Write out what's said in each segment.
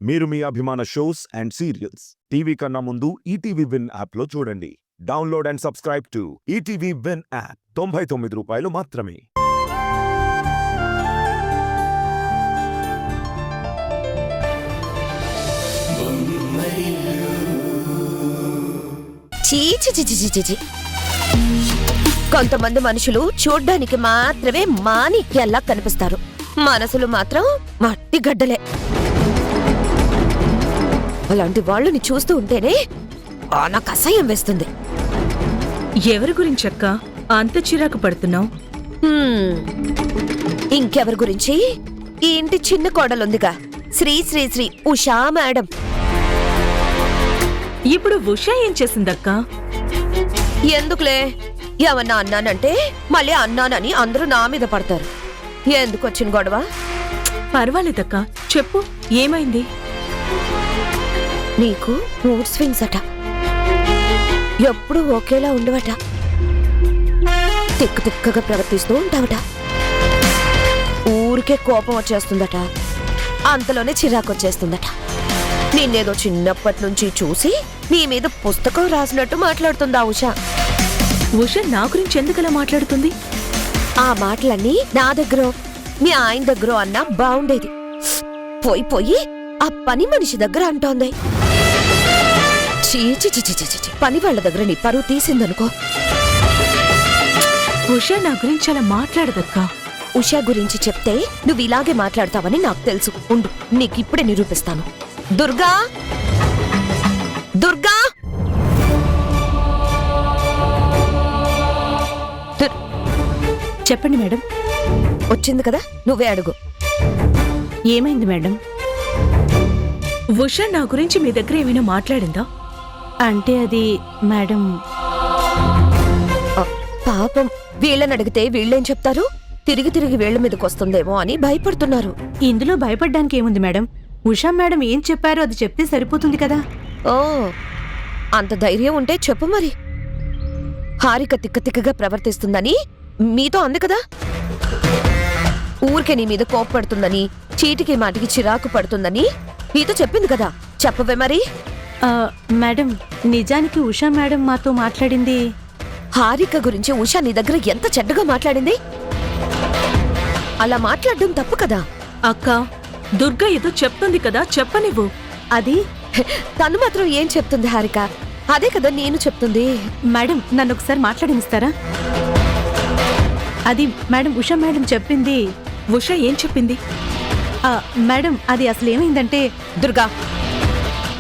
మీరు మీ అభిమాన shows and serials TV కన్నా ముందు ఈటీవీ విన్ యాప్లో చూడండి. Download and subscribe to ETV win app. 99 రూపాయలు మాత్రమే. చీచి కొంతమంది మనుషులు చూడ్డానికి మాత్రమే మాణిక్యాల్లా కనిపిస్తారు. మనసులు మాత్రం మట్టి గడ్డలే. అలాంటి వాళ్ళని చూస్తూ ఉంటేనే నాకు అసహ్యం వేస్తుంది. ఎవరి గురించక్క అంత చిరాకు పడుతున్నావు? ఇంకెవరి గురించి? ఈ ఇంటి చిన్న కోడలుందిగా, శ్రీ శ్రీ శ్రీ ఉషా మేడం. ఇప్పుడు ఉషా ఏం చేసిందక్క? ఎందుకులే, ఏమన్నా అన్నానంటే మళ్ళీ అన్నానని అందరూ నా మీద పడతారు. ఎందుకొచ్చిన గొడవ? పర్వాలేదక్క, చెప్పు ఏమైంది? నీకు మూడ్ స్వింగ్స్ అట. ఎప్పుడు ఒకేలా ఉండవట. తిక్కు తిక్కగా ప్రవర్తిస్తూ ఉంటావట. ఊరికే కోపం వచ్చేస్తుందట. అంతలోనే చిరాకు వచ్చేస్తుందట. నిన్నేదో చిన్నప్పటి నుంచి చూసి నీ మీద పుస్తకం రాసినట్టు మాట్లాడుతుందా ఉషా. ఉష నా గురించి ఎందుకలా మాట్లాడుతుంది? ఆ మాటలన్నీ నా దగ్గర మీ ఆయన దగ్గర అన్నా బాగుండేది. పోయి పోయి ఆ పని మనిషి దగ్గర అంటోంది. చీచి పని వాళ్ళ దగ్గర నీ పరువు తీసిందనుకో. ఉష నా గురించి అలా మాట్లాడదక్క. ఉషా గురించి చెప్తే నువ్వు ఇలాగే మాట్లాడతావని నాకు తెలుసు. ఉండు, నీకిప్పుడే నిరూపిస్తాను. దుర్గా, దుర్గా, చెప్పండి మేడం. వచ్చింది కదా, నువ్వే అడుగు. ఏమైంది మేడం? ఉష నా గురించి మీ దగ్గర ఏమైనా మాట్లాడిందా? అంటే అది మేడం, పాపం వీళ్ళని అడిగితే వీళ్ళేం చెప్తారు? తిరిగి తిరిగి వీళ్ల మీదకి వస్తుందేమో అని భయపడుతున్నారు. ఇందులో భయపడ్డానికి ఏముంది మేడం? ఉషా మేడం ఏం చెప్పారో అది చెప్తే సరిపోతుంది కదా. ఓ, అంత ధైర్యం ఉంటే చెప్పు మరి. హారిక తిక్కతిక్కగా ప్రవర్తిస్తుందని మీతో అంది కదా. ఊరికే నీ మీద కోప్పడుతుందని, చీటికి మాటికి చిరాకు పడుతుందని మీతో చెప్పింది కదా. చెప్పవే మరి. మేడం, నిజానికి ఉషా మేడం మాతో మాట్లాడింది. హారిక గురించి ఉషా నీ దగ్గర ఎంత చెడ్డగా మాట్లాడింది. అలా మాట్లాడడం తప్పు కదా. అక్క, దుర్గా ఏదో చెప్తుంది కదా, చెప్పనివ్వు. అది తను మాత్రం ఏం చెప్తుంది హారిక? అదే కదా నేను చెప్తుంది. మేడం, నన్ను ఒకసారి మాట్లాడినిస్తారా? అది మేడం, ఉషా మేడం చెప్పింది. ఉష ఏం చెప్పింది? మేడం, అది అసలు ఏమైందంటే. దుర్గా,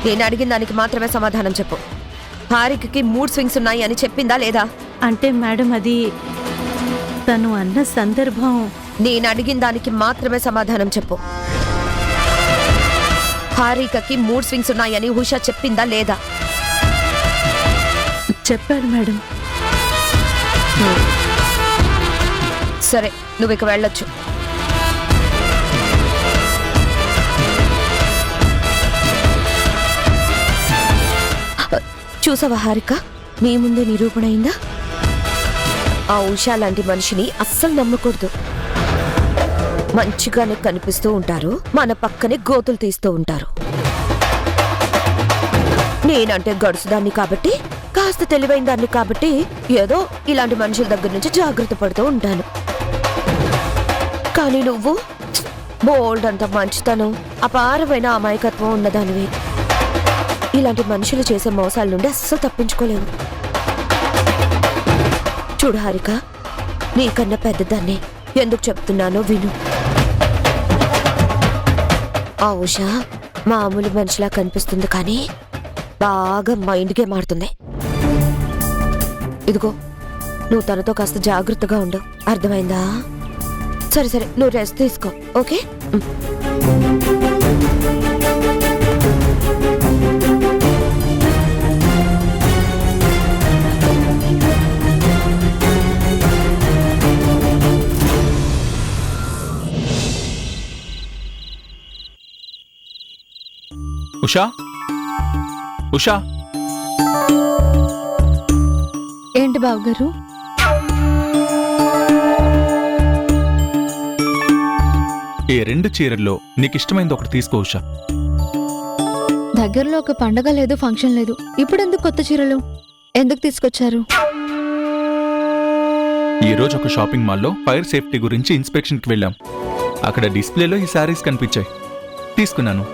నేను అడిగిన దానికి మాత్రమే సమాధానం చెప్పు. హారికకి మూడ్ స్వింగ్స్ ఉన్నాయి అని చెప్పిందా లేదా? అంటే మేడం, అది తను అన్న సందర్భం. నేను అడిగిన దానికి మాత్రమే సమాధానం చెప్పు. హారికకి మూడ్ స్వింగ్స్ ఉన్నాయని ఉషా చెప్పిందా లేదా? చెప్పారు మేడం. సరే, నువ్వు ఇక వెళ్ళొచ్చు. చూసావా హారిక, నీ ముందే నిరూపణ అయిందా? ఆ ఉషా లాంటి మనిషిని అస్సలు నమ్మకూడదు. మంచిగానే కనిపిస్తూ ఉంటారు, మన పక్కనే గోతులు తీస్తూ ఉంటారు. నేనంటే గడుసుదాన్ని కాబట్టి, కాస్త తెలివైన దాన్ని కాబట్టి ఏదో ఇలాంటి మనుషుల దగ్గర నుంచి జాగ్రత్త పడుతూ ఉంటాను. కానీ నువ్వు బోల్డ్ అంత మంచితనం, అపారమైన అమాయకత్వం ఉన్నదానివి. ఇలాంటి మనుషులు చేసే మోసాల నుండి అస్సలు తప్పించుకోలేవు. చూడు హారిక, నీకన్నా పెద్దదాన్ని ఎందుకు చెప్తున్నానో విను. ఆ ఉష మామూలు మనిషిలా కనిపిస్తుంది, కానీ బాగా మైండ్ గేమ్ ఆడుతుంది. ఇదిగో, నువ్వు తనతో కాస్త జాగ్రత్తగా ఉండు, అర్థమైందా? సరే సరే, నువ్వు రెస్ట్ తీసుకో, ఓకే? ఉషా, ఉషా. ఏంటి బావగారు? ఈ 2 చీరల్లో నీకిష్టమైంది ఒకటి తీసుకో ఉషా. దగ్గరలో ఒక పండగ లేదు, ఫంక్షన్ లేదు. ఇప్పుడు ఎందుకు కొత్త చీరలు? ఎందుకు తీసుకొచ్చారు? ఈ రోజు ఒక షాపింగ్ మాల్లో ఫైర్ సేఫ్టీ గురించి ఇన్స్పెక్షన్కి వెళ్ళాం. అక్కడ డిస్ప్లేలో ఈ శారీస్ కనిపించాయి, తీసుకున్నాను.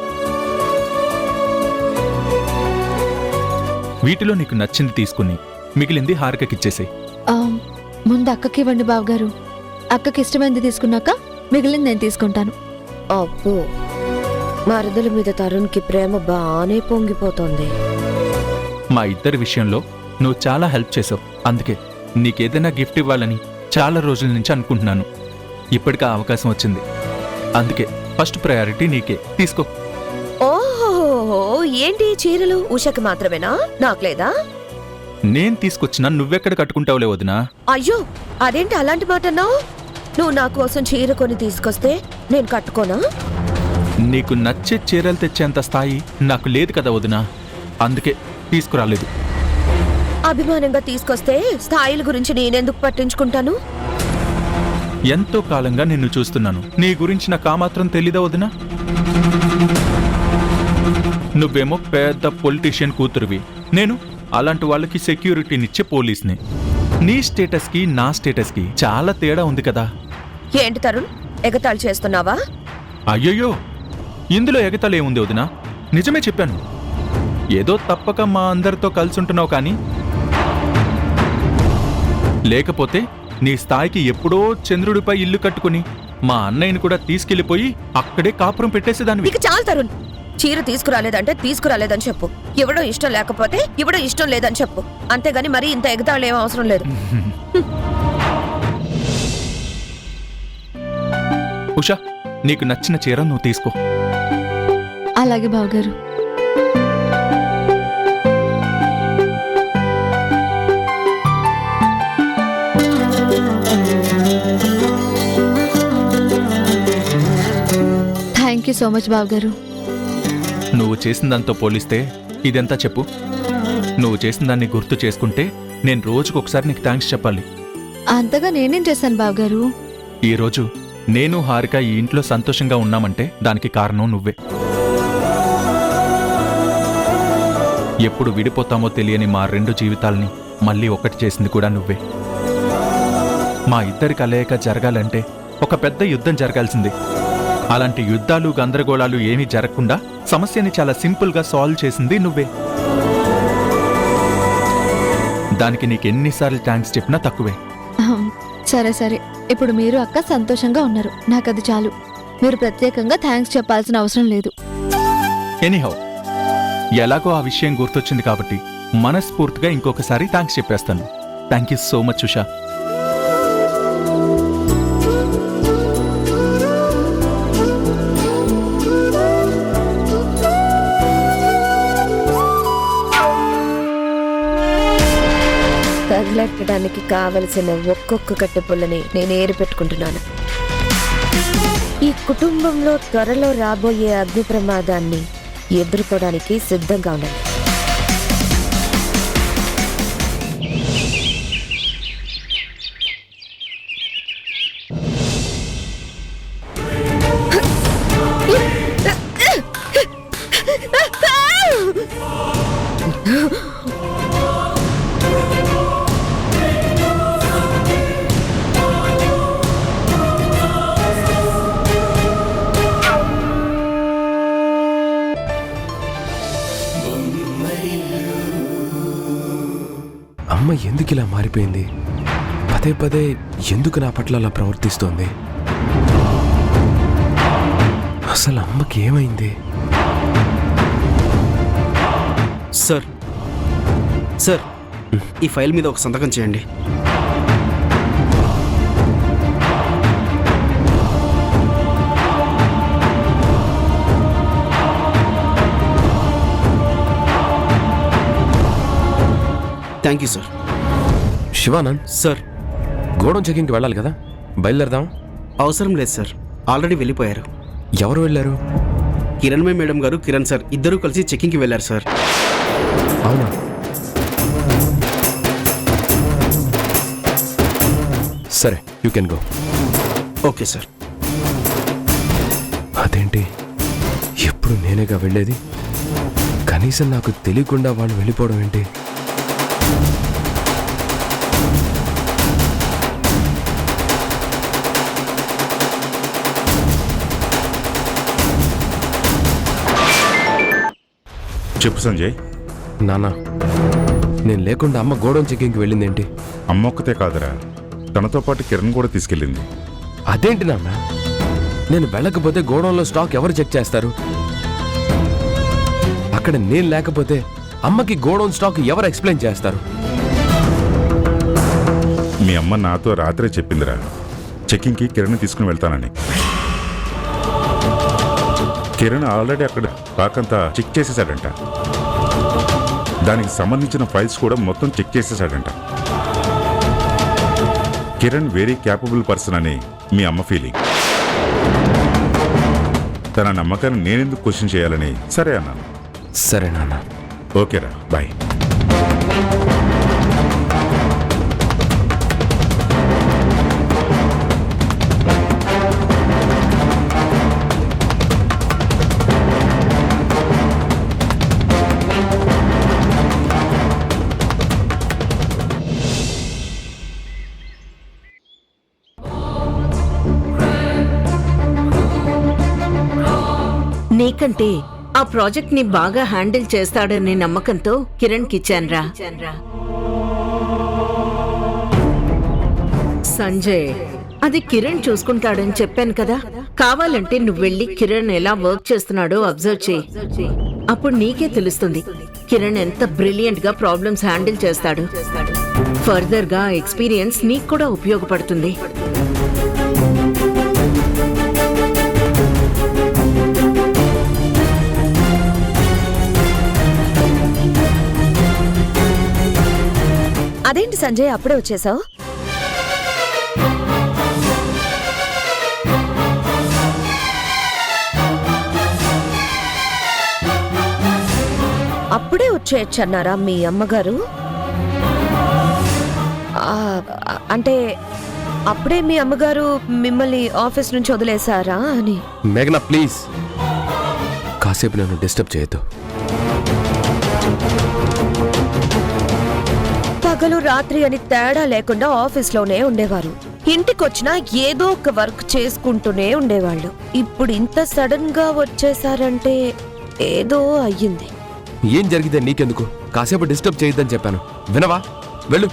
వీటిలో నీకు నచ్చింది తీసుకుని మిగిలింది హారికకిచ్చేసాయి. ఆ, ముందు అక్కకి ఇవ్వండి బావగారు. అక్కకి ఇష్టమైంది తీసుకున్నాక మిగిలింది నేను తీసుకుంటాను. అబ్బో, మరదల మీద తరుణ్కి ప్రేమ బానే పొంగిపోతోంది. మా ఇద్దరి విషయంలో నువ్వు చాలా హెల్ప్ చేసావు. అందుకే నీకేదైనా గిఫ్ట్ ఇవ్వాలని చాలా రోజుల నుంచి అనుకుంటున్నాను. ఇప్పటికి ఆ అవకాశం వచ్చింది. అందుకే ఫస్ట్ ప్రయారిటీ నీకే, తీసుకో. ఓహో, ఏంటి చీరలు ఉషకి మాత్రమేనా? నాకు లేదా? నేను తీసుకొచ్చినా నువ్వెక్కడ కట్టుకుంటావులే వదినా. అయ్యో, అదేంటి అలాంటి మాట అన్నావు? నువ్వు నా కోసం చీర కొని తీసుకొస్తే నేను కట్టుకోనా? నీకు నచ్చే చీరలు తెచ్చేంత స్థాయి నాకు లేదు కదా వదినా, అందుకే తీసుకురాలేదు. అభిమానంగా తీసుకొస్తే స్థాయిల గురించి నేనెందుకు పట్టించుకుంటాను? ఎంతో కాలంగా నిన్ను చూస్తున్నాను, నీ గురించి నాకు ఆ మాత్రం తెలీదా వదినా? నువ్వేమో పెద్ద పొలిటీషియన్ కూతురువి, నేను అలాంటి వాళ్ళకి సెక్యూరిటీనిచ్చే పోలీస్ని. నీ స్టేటస్కి నా స్టేటస్కి చాలా తేడా ఉంది కదా. ఏంటి తరుణ్, ఎగతాళి చేస్తున్నావా? అయ్యయ్యో, ఇందులో ఎగతాళేముంది వదినా? నిజమే చెప్పాను. ఏదో తప్పక మా అందరితో కలిసి ఉంటున్నావు కానీ, లేకపోతే నీ స్థాయికి ఎప్పుడో చంద్రుడిపై ఇల్లు కట్టుకుని మా అన్నయ్యని కూడా తీసుకెళ్లిపోయి అక్కడే కాపురం పెట్టేసేదానివి. ఇక చాలు తరుణ్, చీర తీసుకురాలేదంటే తీసుకురాలేదని చెప్పు. ఇవ్వడం ఇష్టం లేకపోతే ఇవ్వడం ఇష్టం లేదని చెప్పు. అంతేగాని మరీ ఇంత ఎగతాళి ఏం అవసరం లేదు. ఉషా, నీకు నచ్చిన చీర నువ్వు తీసుకో. అలాగే బావగారు. థ్యాంక్ యూ సో మచ్ బావగారు. నువ్వు చేసిన దాంతో పోలిస్తే ఇదెంతా చెప్పు. నువ్వు చేసిన దాన్ని గుర్తు చేసుకుంటే నేను రోజుకొకసారి నీకు థ్యాంక్స్ చెప్పాలి. అంతగా నేనేం చేశాను బావగారు? ఈరోజు నేను హారిక ఈ ఇంట్లో సంతోషంగా ఉన్నామంటే దానికి కారణం నువ్వే. ఎప్పుడు విడిపోతామో తెలియని మా రెండు జీవితాల్ని మళ్ళీ ఒకటి చేసింది కూడా నువ్వే. మా ఇద్దరి కలయిక జరగాలంటే ఒక పెద్ద యుద్ధం జరగాల్సింది. అలాంటి యుద్ధాలు గందరగోళాలు ఏమీ జరగకుండా సమస్యని చాలా సింపుల్గా సాల్వ్ చేసింది నువ్వే. దానికి నీకెన్నిసార్లు థ్యాంక్స్ చెప్పినా తక్కువే. అహం, సరే సరే, ఇప్పుడు మీరు అక్క సంతోషంగా ఉన్నారు, నాకు అది చాలు. మీరు ప్రత్యేకంగా థ్యాంక్స్ చెప్పాల్సిన అవసరం లేదు. ఎనీహౌ, ఎలాగో ఆ విషయం గుర్తొచ్చింది కాబట్టి మనస్ఫూర్తిగా ఇంకొకసారి థ్యాంక్స్ చెప్పేస్తాను. Thank you so much Usha. తగిలెట్టడానికి కావలసిన ఒక్కొక్క కట్టె పుల్లని నేను ఏరి పెట్టుకుంటున్నాను. ఈ కుటుంబంలో త్వరలో రాబోయే అగ్ని ప్రమాదాన్ని ఎదుర్కోవడానికి సిద్ధంగా ఉండాలి. అమ్మ ఎందుకు ఇలా మారిపోయింది? పదే పదే ఎందుకు నా పట్ల అలా ప్రవర్తిస్తోంది? అసలు అమ్మకి ఏమైంది? సార్ సార్, ఈ ఫైల్ మీద ఒక సంతకం చేయండి. Thank you sir. Shivanand sir, godown చెకింగ్కి వెళ్ళాలి కదా, బయలుదేరదాం. అవసరం లేదు సార్, ఆల్రెడీ వెళ్ళిపోయారు. ఎవరు వెళ్ళారు? కిరణ్మయ్ మేడం గారు, కిరణ్ సార్ ఇద్దరూ కలిసి చెకింగ్కి వెళ్ళారు సార్. అవునా? సరే, you can go. Okay sir. అదేంటి ఎప్పుడు నేనేగా వెళ్ళేది? కనీసం నాకు తెలియకుండా వాళ్ళు వెళ్ళిపోవడం ఏంటి? చెప్పు సంజయ్. నాన్న, నేను లేకుండా అమ్మ గోడౌన్ చెక్కింగ్కి వెళ్ళిందేంటి? అమ్మ ఒక్కతే కాదురా, తనతో పాటు కిరణ్ కూడా తీసుకెళ్ళింది. అదేంటి నాన్న? నేను వెళ్ళకపోతే గోడౌన్లో స్టాక్ ఎవరు చెక్ చేస్తారు? అక్కడ నేను లేకపోతే అమ్మకి గోడౌన్ స్టాక్ ఎవరు ఎక్స్ప్లెయిన్ చేస్తారు? మీ అమ్మ నాతో రాత్రే చెప్పిందిరా, చెక్కింగ్కి కిరణ్ తీసుకుని వెళ్తానని. కిరణ్ ఆల్రెడీ అక్కడ స్టాక్ చెక్ చేసేసాడంట. దానికి సంబంధించిన ఫైల్స్ కూడా మొత్తం చెక్ చేసేసాడంట. కిరణ్ వెరీ క్యాపబుల్ పర్సన్ అని మీ అమ్మ ఫీలింగ్. తన నమ్మకాన్ని నేనెందుకు క్వశ్చన్ చేయాలని సరే అన్నాను. సరే నాన్న. ఓకేరా, బాయ్. నీకంటే ఆ ప్రాజెక్ట్ ని బాగా హ్యాండిల్ చేస్తాడనే నమ్మకంతో కిరణ్ కిచ్చాన్రా. సంజయ్, అది కిరణ్ చూసుకుంటాడని చెప్పాను కదా. కావాలంటే నువ్వు వెళ్ళి కిరణ్ ఎలా వర్క్ చేస్తున్నాడో అబ్జర్వ్ చేయి. అప్పుడు నీకే తెలుస్తుంది కిరణ్ ఎంత బ్రిలియంట్ గా ప్రాబ్లమ్స్ హ్యాండిల్ చేస్తాడు. ఫర్దర్ గా ఎక్స్పీరియన్స్ నీకు కూడా ఉపయోగపడుతుంది. అదేంటి సంజయ్ అప్పుడే వచ్చేసావు? అప్పుడే వచ్చేయచ్చన్నారా మీ అమ్మగారు? అంటే అప్పుడే మీ అమ్మగారు మిమ్మల్ని ఆఫీస్ నుంచి వదిలేశారా అని. మేఘనా ప్లీజ్, కాసేపు నన్ను డిస్టర్బ్ చేయొద్దు. పగలు రాత్రి అని తేడా లేకుండా ఆఫీస్లోనే ఉండేవారు. ఇంటికొచ్చినా ఏదో ఒక వర్క్ చేసుకుంటూనే ఉండేవాళ్ళు. ఇప్పుడు ఇంత సడన్ గా వచ్చేసారంటే ఏదో అయ్యింది. ఏం జరిగితే నీకెందుకు? కాసేపు డిస్టర్బ్ చేయొద్దని చెప్పాను, వినవా? వెళ్ళు.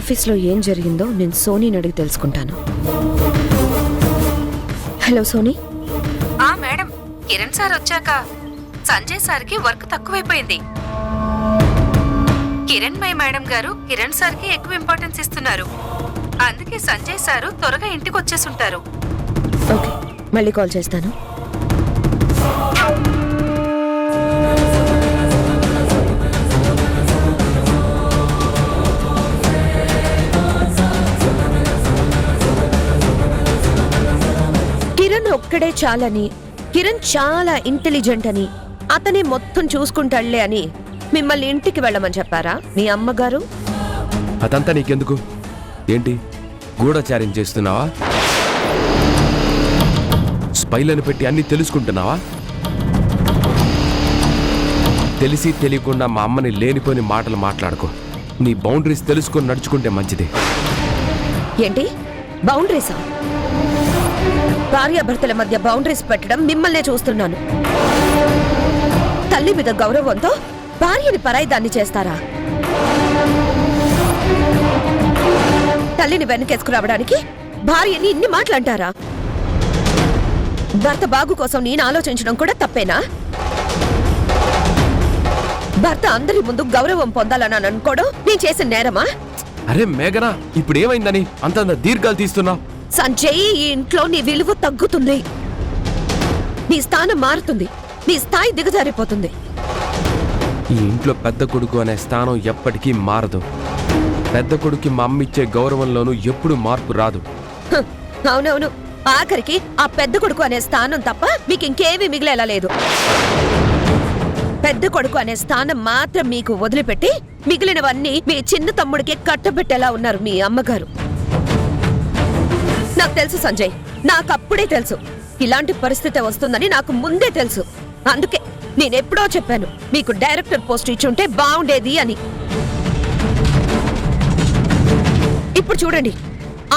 ఆఫీస్లో ఏం జరిగిందో నేను సోనీని అడిగి తెలుసుకుంటాను. Hello Soni. Madam, Kiran sir వచ్చాక సంజయ్ సార్కి వర్క్ తక్కువైపోయింది. కిరణ్ మేడం గారు కిరణ్ సార్కి ఎక్కువ ఇంపార్టెన్స్ ఇస్తున్నారు. అందుకే సంజయ్ సారు త్వరగా ఇంటికి వచ్చేసుంటారు. ఓకే, మళ్ళీ కాల్ చేస్తాను. కిరణ్ ఒక్కడే చాలని, కిరణ్ చాలా ఇంటెలిజెంట్ అని, అతనే మొత్తం చూసుకుంటాడులే అని మిమ్మల్ని ఇంటికి వెళ్ళమని చెప్పారా మీ అమ్మగారు? అదంతా నీకెందుకు? ఏంటి గూఢచార్యం చేస్తున్నావా? స్పైలను పెట్టి అన్ని తెలుసుకుంటున్నావా? తెలిసి తెలియకుండా మా అమ్మని లేనిపోని మాటలు మాట్లాడుకో. నీ బౌండరీస్ తెలుసుకొని నడుచుకుంటే మంచిది. ఏంటి బౌండరీసా? భార్యాభర్తల మధ్య బౌండరీస్ పెట్టడం మిమ్మల్నే చూస్తున్నాను. తల్లి మీద గౌరవంతో భార్యని పరాయిదాన్ని చేస్తారా? తల్లిని వెనకేసుకురావడానికి భార్యని ఇన్ని మాటలంటారా? భర్త బాగు కోసం నేను ఆలోచించడం కూడా తప్పేనా? భర్త అందరి ముందు గౌరవం పొందాలని అనుకోవడం నేను చేసిన నేరమా? అరే మేఘనా, ఇప్పుడు ఏమైందని అంత దీర్ఘాలు తీస్తున్నావు? సంజయ్, ఈ ఇంట్లో నీ విలువ తగ్గుతుంది. నీ స్థానం మారుతుంది. నీ స్థాయి దిగజారిపోతుంది. ఈ ఇంట్లో పెద్ద కొడుకు అనే స్థానం ఎప్పటికీ మారదు. పెద్ద కొడుకు మా అమ్మ ఇచ్చే గౌరవంలోనూ ఎప్పుడు మార్పు రాదు. అవునవును, ఆఖరికి ఆ పెద్ద కొడుకు అనే స్థానం తప్ప మీకు ఇంకేమీ మిగిలేలా లేదు. పెద్ద కొడుకు అనే స్థానం మాత్రం మీకు వదిలిపెట్టి మిగిలినవన్నీ మీ చిన్న తమ్ముడికి కట్టబెట్టేలా ఉన్నారు మీ అమ్మగారు. నాకు తెలుసు సంజయ్, నాకప్పుడే తెలుసు ఇలాంటి పరిస్థితి వస్తుందని నాకు ముందే తెలుసు. అందుకే నేనెప్పుడో చెప్పాను మీకు డైరెక్టర్ పోస్ట్ ఇచ్చుంటే బాగుండేది అని. ఇప్పుడు చూడండి,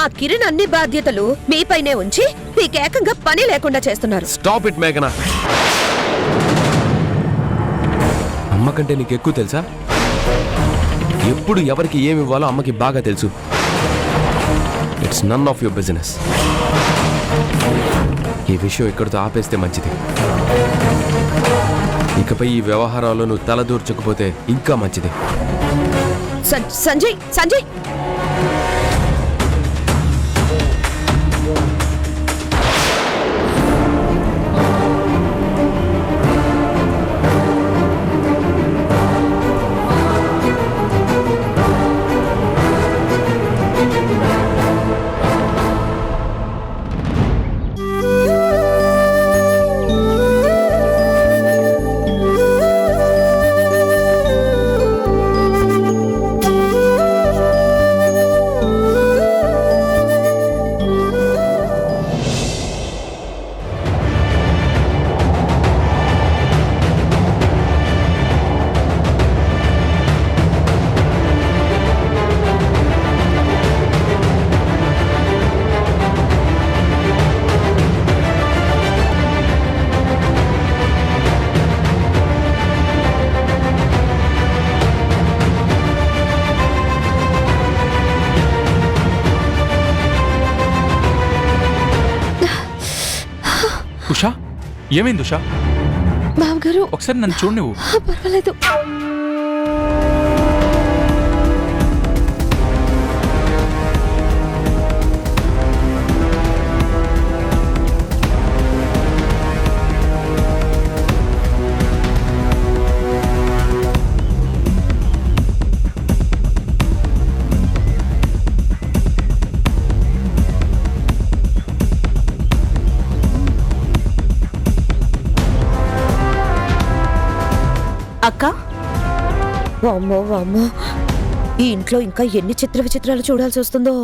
ఆ కిరణ్ అన్ని బాధ్యతలు మీపైనే ఉంచి మీకేకంగా పని లేకుండా చేస్తున్నారు. స్టాప్ ఇట్ మేఘనా. అమ్మ కంటే నీకు ఎక్కువ తెలుసా? ఎప్పుడు ఎవరికి ఏమి ఇవ్వాలో అమ్మకి బాగా తెలుసు. It's none of your business. ఈ విషయం ఇక్కడితో ఆపేస్తే మంచిది. ఇకపై ఈ వ్యవహారాల్లో నువ్వు తలదూర్చకపోతే ఇంకా మంచిది. సంజయ్ సంజయ్ ఉషా, ఏమైంది ఉషా? బావగారు ఒకసారి నన్ను చూడు నువ్వు. పర్వాలేదు. అక్క, వామ్మో వామ్మో, ఈ ఇంట్లో ఇంకా ఎన్ని చిత్ర విచిత్రాలు చూడాల్సి వస్తుందో.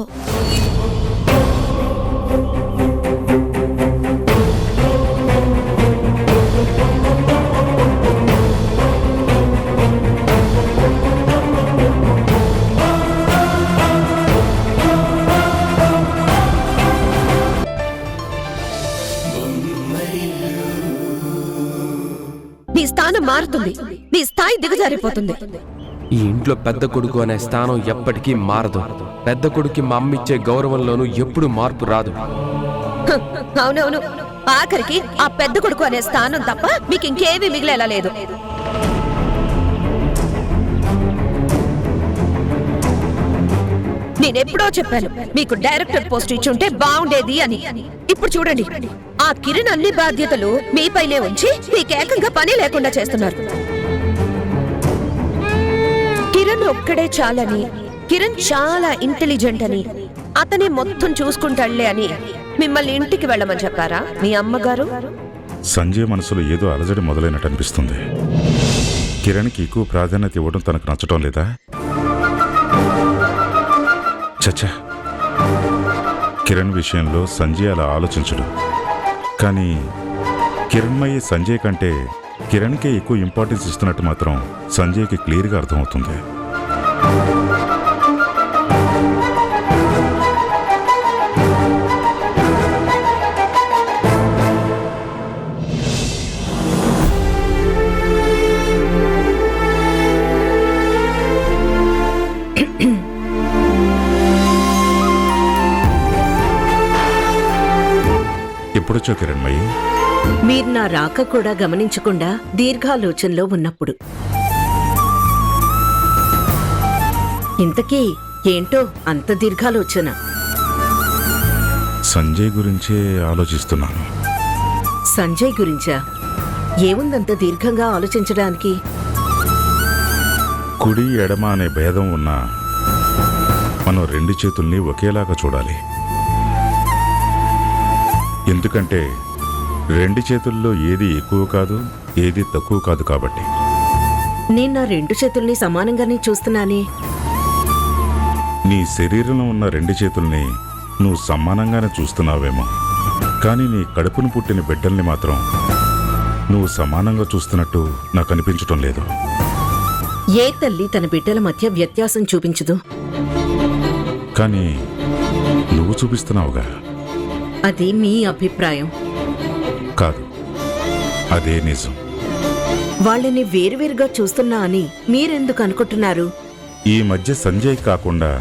నీ స్థానం మారుతుంది, నీ స్థాయి దిగజారిపోతుంది. ఈ ఇంట్లో పెద్ద కొడుకు అనే స్థానం ఎప్పటికీ మారదు. పెద్ద కొడుక్కి మా అమ్మ ఇచ్చే గౌరవంలోనూ ఎప్పుడు మార్పు రాదు. అవునవును, ఆఖరికి ఆ పెద్ద కొడుకు అనే స్థానం తప్ప మీకు ఇంకేమీ మిగిలేలా లేదు. నేనెప్పుడో చెప్పాను మీకు డైరెక్టర్ పోస్ట్ ఇచ్చుంటే బాగుండేది అని. ఇప్పుడు చూడండి, ఆ కిరణ్ అన్ని బాధ్యతలు మీపైనే ఉంచి మీకేకంగా పని లేకుండా చేస్తున్నారు. కిరణ్ ఒక్కడే చాలని, కిరణ్ చాలా ఇంటెలిజెంట్ అని, అతనే మొత్తం చూసుకుంటాడులే అని మిమ్మల్ని ఇంటికి వెళ్ళమని చెప్పారా మీ అమ్మగారు? సంజయ్ మనసులో ఏదో అలజడి మొదలైనట్టు అనిపిస్తుంది. కిరణ్కి ఎక్కువ ప్రాధాన్యత ఇవ్వడం తనకు నచ్చటం లేదా? చచ్చా, కిరణ్ విషయంలో సంజయ్ అలా ఆలోచించడు. కానీ కిరణ్మయ్య సంజయ్ కంటే కిరణ్కే ఎక్కువ ఇంపార్టెన్స్ ఇస్తున్నట్టు మాత్రం సంజయ్కి క్లియర్గా అర్థమవుతుంది. ఎప్పుడొచ్చో కిరణ్మయ్య? మీరు నా రాక కూడా గమనించకుండా దీర్ఘాలోచనలో ఉన్నప్పుడు. ఇంతకీ ఏంటో అంత దీర్ఘాలోచన? సంజయ్ గురించే ఆలోచిస్తున్నాను. సంజయ్ గురించా? ఏముందంత దీర్ఘంగా ఆలోచించడానికి? కుడి ఎడమ అనే భేదం ఉన్నా మనం రెండు చేతుల్ని ఒకేలాగా చూడాలి. ఎందుకంటే రెండు చేతుల్లో ఏది ఎక్కువ కాదు, ఏది తక్కువ కాదు కాబట్టి. నేను నా 2 చేతుల్ని సమానంగానే చూస్తున్నానే. నీ శరీరంలో ఉన్న 2 చేతుల్ని నువ్వు సమానంగానే చూస్తున్నావేమో, కానీ నీ కడుపును పుట్టిన బిడ్డల్ని మాత్రం నువ్వు సమానంగా చూస్తున్నట్టు నాకు అనిపించటం లేదు. ఏ తల్లి తన బిడ్డల మధ్య వ్యత్యాసం చూపించదు. కానీ నువ్వు చూపిస్తున్నావుగా. అది మీ అభిప్రాయం. కాదు, అదే నిజం. వాళ్ళని వేరువేరుగా చూస్తున్నా అని మీరెందుకు అనుకుంటున్నారు? ఈ మధ్య సంజయ్ కాకుండా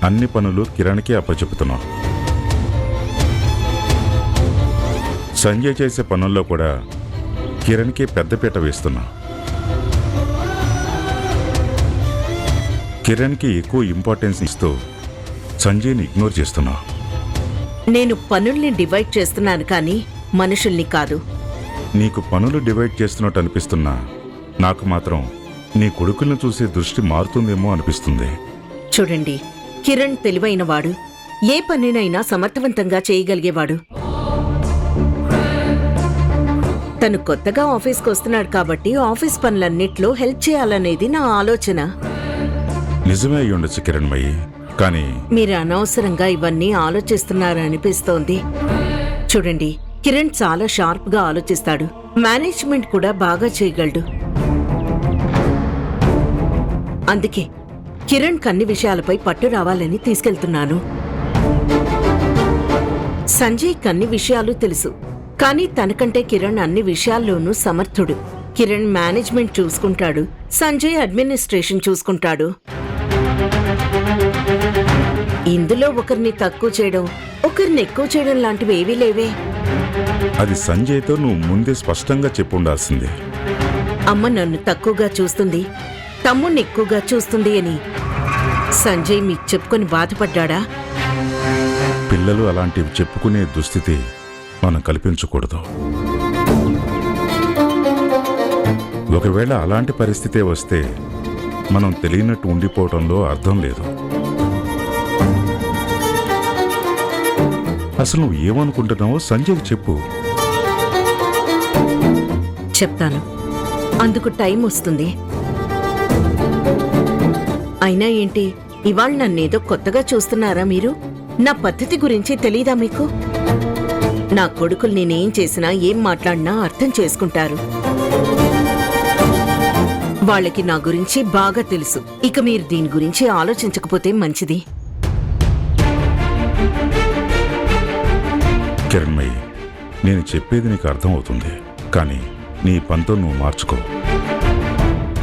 అన్ని పనులు కిరణ్కే అప్పచెపుతున్నావు. సంజయ్ చేసే పనుల్లో కూడా కిరణ్కి పెద్దపీట వేస్తున్నావు. కిరణ్కి ఎక్కువ ఇంపార్టెన్స్ ఇస్తూ సంజయ్ని ఇగ్నోర్ చేస్తున్నావు. నేను పనుల్ని డివైడ్ చేస్తున్నాను కానీ మనుషుల్ని కాదు. నీకు పనులు డివైడ్ చేస్తున్నట్టు అనిపిస్తున్నా నాకు మాత్రం నీ కొడుకులను చూసే దృష్టి మారుతుందేమో అనిపిస్తుంది. చూడండి, కిరణ్ తెలివైనవాడు. ఏ పనినైనా సమర్థవంతంగా చేయగలిగేవాడు. తను కొత్తగా ఆఫీస్కి వస్తున్నాడు కాబట్టి ఆఫీస్ పనులన్నిట్లో హెల్ప్ చేయాలనేది నా ఆలోచన. నిజమే అయి ఉండొచ్చు కిరణ్మయి, కానీ మీరు అనవసరంగా ఇవన్నీ ఆలోచిస్తున్నారనిపిస్తోంది. చూడండి, కిరణ్ చాలా షార్ప్గా ఆలోచిస్తాడు. మేనేజ్మెంట్ కూడా బాగా చేయగలడు. అందుకే కిరణ్ కన్ని విషయాలపై పట్టు రావాలని తీసుకెళ్తున్నాను. సంజయ్ కన్ని విషయాలు తెలుసు, కానీ తనకంటే కిరణ్ అన్ని విషయాల్లోనూ సమర్థుడు. కిరణ్ మేనేజ్మెంట్ చూసుకుంటాడు, సంజయ్ అడ్మినిస్ట్రేషన్ చూసుకుంటాడు. ఇందులో ఒకరిని తక్కువ చేయడం, ఒకరిని ఎక్కువ చేయడం లాంటివి ఏవీ లేవే. అది సంజయ్తో నువ్వు ముందే స్పష్టంగా చెప్పుండాల్సిందే. అమ్మ నన్ను తక్కువగా చూస్తుంది, తమ్ముణ్ణి ఎక్కువగా చూస్తుంది అని సంజయ్ మీకు చెప్పుకొని బాధపడ్డా? పిల్లలు అలాంటివి చెప్పుకునే దుస్థితి మనం కల్పించకూడదు. ఒకవేళ అలాంటి పరిస్థితే వస్తే మనం తెలియనట్టు ఉండిపోవడంలో అర్థం లేదు. అసలు నువ్వు ఏమనుకుంటున్నావో సంజయ్కి చెప్పు. చెప్తాను, అందుకు టైం వస్తుంది. అయినా ఏంటి, ఇవాళ నన్నేదో కొత్తగా చూస్తున్నారా మీరు? నా పద్ధతి గురించి తెలీదా మీకు? నా కొడుకులు నేనేం చేసినా ఏం మాట్లాడినా అర్థం చేసుకుంటారు. వాళ్ళకి నా గురించి బాగా తెలుసు. ఇక మీరు దీని గురించి ఆలోచించకపోతే మంచిది. కిరణ్మయి, నేను చెప్పేది నీకు అర్థం అవుతుంది, కానీ నీ పంతో నువ్వు మార్చుకో.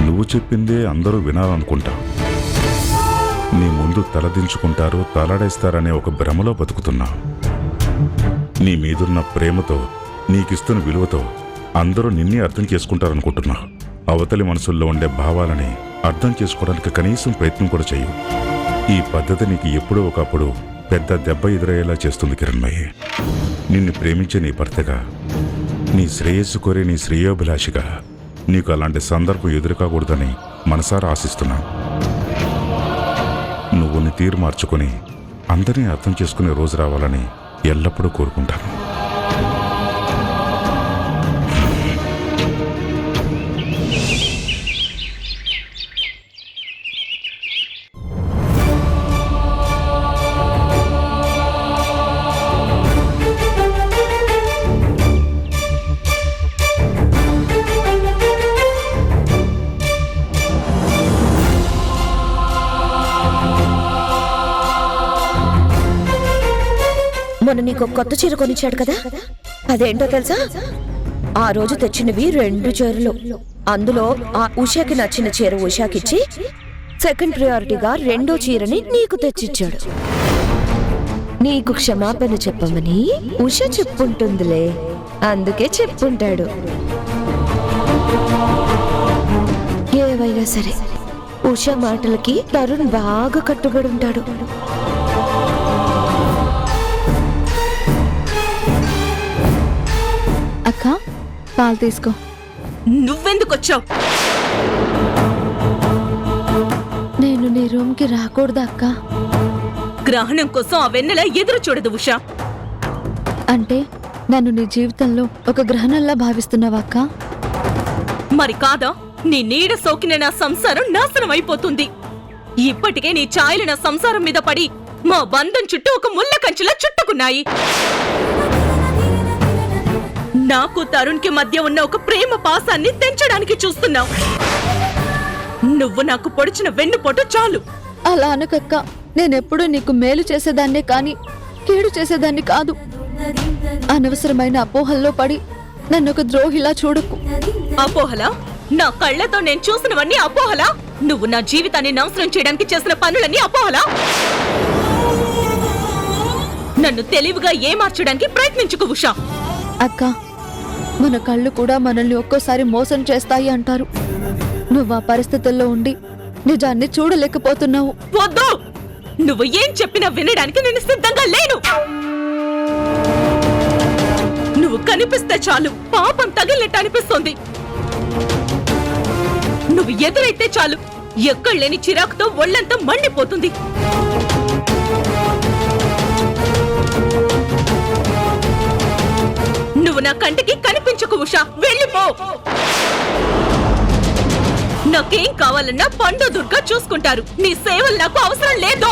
నువ్వు చెప్పిందే అందరూ వినాలనుకుంటావు. నీ ముందు తలదించుకుంటారు, తలాడేస్తారనే ఒక భ్రమలో బతుకుతున్నా. నీ మీదున్న ప్రేమతో, నీకిస్తున్న విలువతో అందరూ నిన్నే అర్థం చేసుకుంటారనుకుంటున్నా. అవతలి మనసుల్లో ఉండే భావాలని అర్థం చేసుకోవడానికి కనీసం ప్రయత్నం కూడా చెయ్యు. ఈ పద్ధతి నీకు ఎప్పుడో ఒకప్పుడు పెద్ద దెబ్బ ఎదురయ్యేలా చేస్తుంది కిరణ్మయి. నిన్ను ప్రేమించే నీ భర్తగా, నీ శ్రేయస్సు కోరే నీ శ్రేయోభిలాషిగా నీకు అలాంటి సందర్భం ఎదురుకాకూడదని మనసారా ఆశిస్తున్నా. నువ్వు నీ తీరు మార్చుకుని అందరినీ అర్థం చేసుకునే రోజు రావాలని ఎల్లప్పుడూ కోరుకుంటాను. మొన్న నీకు కొత్త చీర కొనిచ్చాడు కదా, అదేంటో తెలుసా? ఆ రోజు తెచ్చినవి 2 చీరలు. అందులో ఆ ఉషాకి నచ్చిన చీర ఉషాకిచ్చి సెకండ్ ప్రయారిటీగా 2వ చీరని నీకు తెచ్చిచ్చాడు. నీకు క్షమాపణ చెప్పమని ఉష చెప్పుంటుందిలే, అందుకే చెప్పుంటాడు. ఏవైనా సరే ఉష మాటలకి తరుణ్ బాగా కట్టుబడి ఉంటాడు. అక్క, పాలు తీసుకో. నువ్వెందుకొచ్చావు? నేను నీ రూమ్కి రాకూడదా అక్క? గ్రహణం కోసం ఆ వెన్నెల ఎదురు చూడదు ఉషా. అంటే నన్ను నీ జీవితంలో ఒక గ్రహణంలా భావిస్తున్నావా అక్క? మరి కాదా? నీ నీడ సోకిన నా సంసారం నాశనం అయిపోతుంది. ఇప్పటికే నీ ఛాయలు నా సంసారం మీద పడి మా బంధం చుట్టూ ఒక ముళ్ళ కంచెలా చుట్టుకున్నాయి. నాకు తరుణ్కి మధ్య ఉన్న ఒక ప్రేమ పాసాన్ని తెంచడానికి చూస్తున్నావు. నువ్వు నాకు పొడిచిన వెన్నుపోటు చాలు. అలా అనకక్క, నేనెప్పుడూ నీకు మేలు చేసేదాన్నే కాని కీడు చేసేదాన్ని కాదు. అనవసరమైన అపోహల్లో పడి నన్ను ఒక ద్రోహిలా చూడకు. అపోహలా? నా కళ్ళతో నేను చూసినవన్నీ అపోహలా? నువ్వు నా జీవితాన్ని నాశనం చేయడానికి చేసిన పనులన్నీ అపోహలా? నన్ను తెలివిగా ఏమార్చడానికి ప్రయత్నించుకు ఉషా. అక్క, మన కళ్ళు కూడా మనల్ని ఒక్కోసారి మోసం చేస్తాయి అంటారు. నువ్వు ఆ పరిస్థితుల్లో ఉండి నిజాన్ని చూడలేకపోతున్నావు. వద్దు! నువ్వు ఏం చెప్పినా వినడానికి నేను సిద్ధంగా లేను. నువ్వు కనిపిస్తే చాలు పాపం తగిలినట్టు అనిపిస్తోంది. నువ్వు ఎదురైతే చాలు ఎక్కడలేని చిరాకుతో ఒళ్ళంతా మండిపోతుంది. నువ్వు నా కంటికి కనిపించకు ఉషా, వెళ్ళిపో. నాకేం కావాలన్నా పండు దుర్గా చూసుకుంటారు. నీ సేవలు నాకు అవసరం లేదు.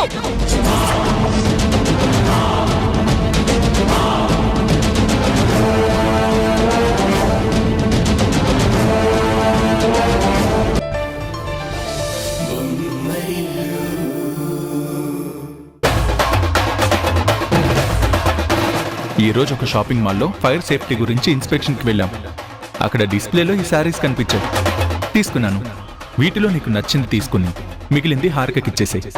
ఈ రోజు ఒక షాపింగ్ మాల్లో ఫైర్ సేఫ్టీ గురించి ఇన్స్పెక్షన్కి వెళ్ళాం. అక్కడ డిస్ప్లేలో ఈ శారీస్ కనిపించాయి. తీసుకున్నాను. వీటిలో నీకు నచ్చింది తీసుకుని మిగిలింది హారికకి ఇచ్చేసేయ్.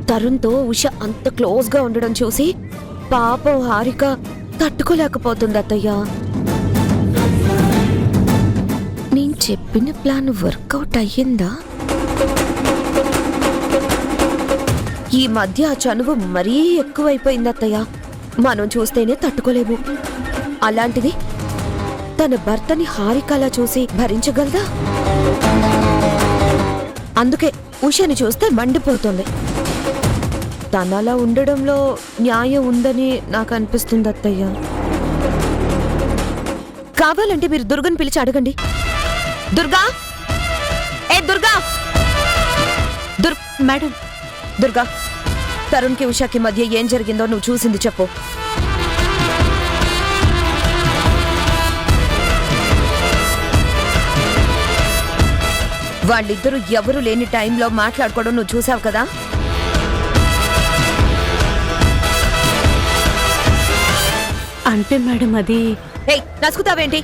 తరుణ్తో ఉష అంత క్లోజ్ గా ఉండడం చూసి పాపం హారిక తట్టుకోలేకపోతుంది అత్తయ్య. నేను చెప్పిన ప్లాన్ వర్కౌట్ అయ్యిందా? ఈ మధ్య ఆ చనువు మరీ ఎక్కువైపోయింది అత్తయ్య. మనం చూస్తేనే తట్టుకోలేము. అలాంటిది తన భర్తని హారికలా చూసి భరించగలదా? అందుకే ఉషని చూస్తే మండిపోతుంది. తనలా ఉండడంలో న్యాయం ఉందని నాకు అనిపిస్తుంది అత్తయ్య. కావాలంటే మీరు దుర్గని పిలిచి అడగండి. దుర్గా, ఏ దుర్గా! మేడం, దుర్గా, తరుణ్కి ఉషాకి మధ్య ఏం జరిగిందో నువ్వు చూసింది చెప్పు. వాళ్ళిద్దరూ ఎవరు లేని టైంలో మాట్లాడుకోవడం నువ్వు చూసావు కదా? అంటే మేడం అది ఏయ్, నసుకుతావేంటి?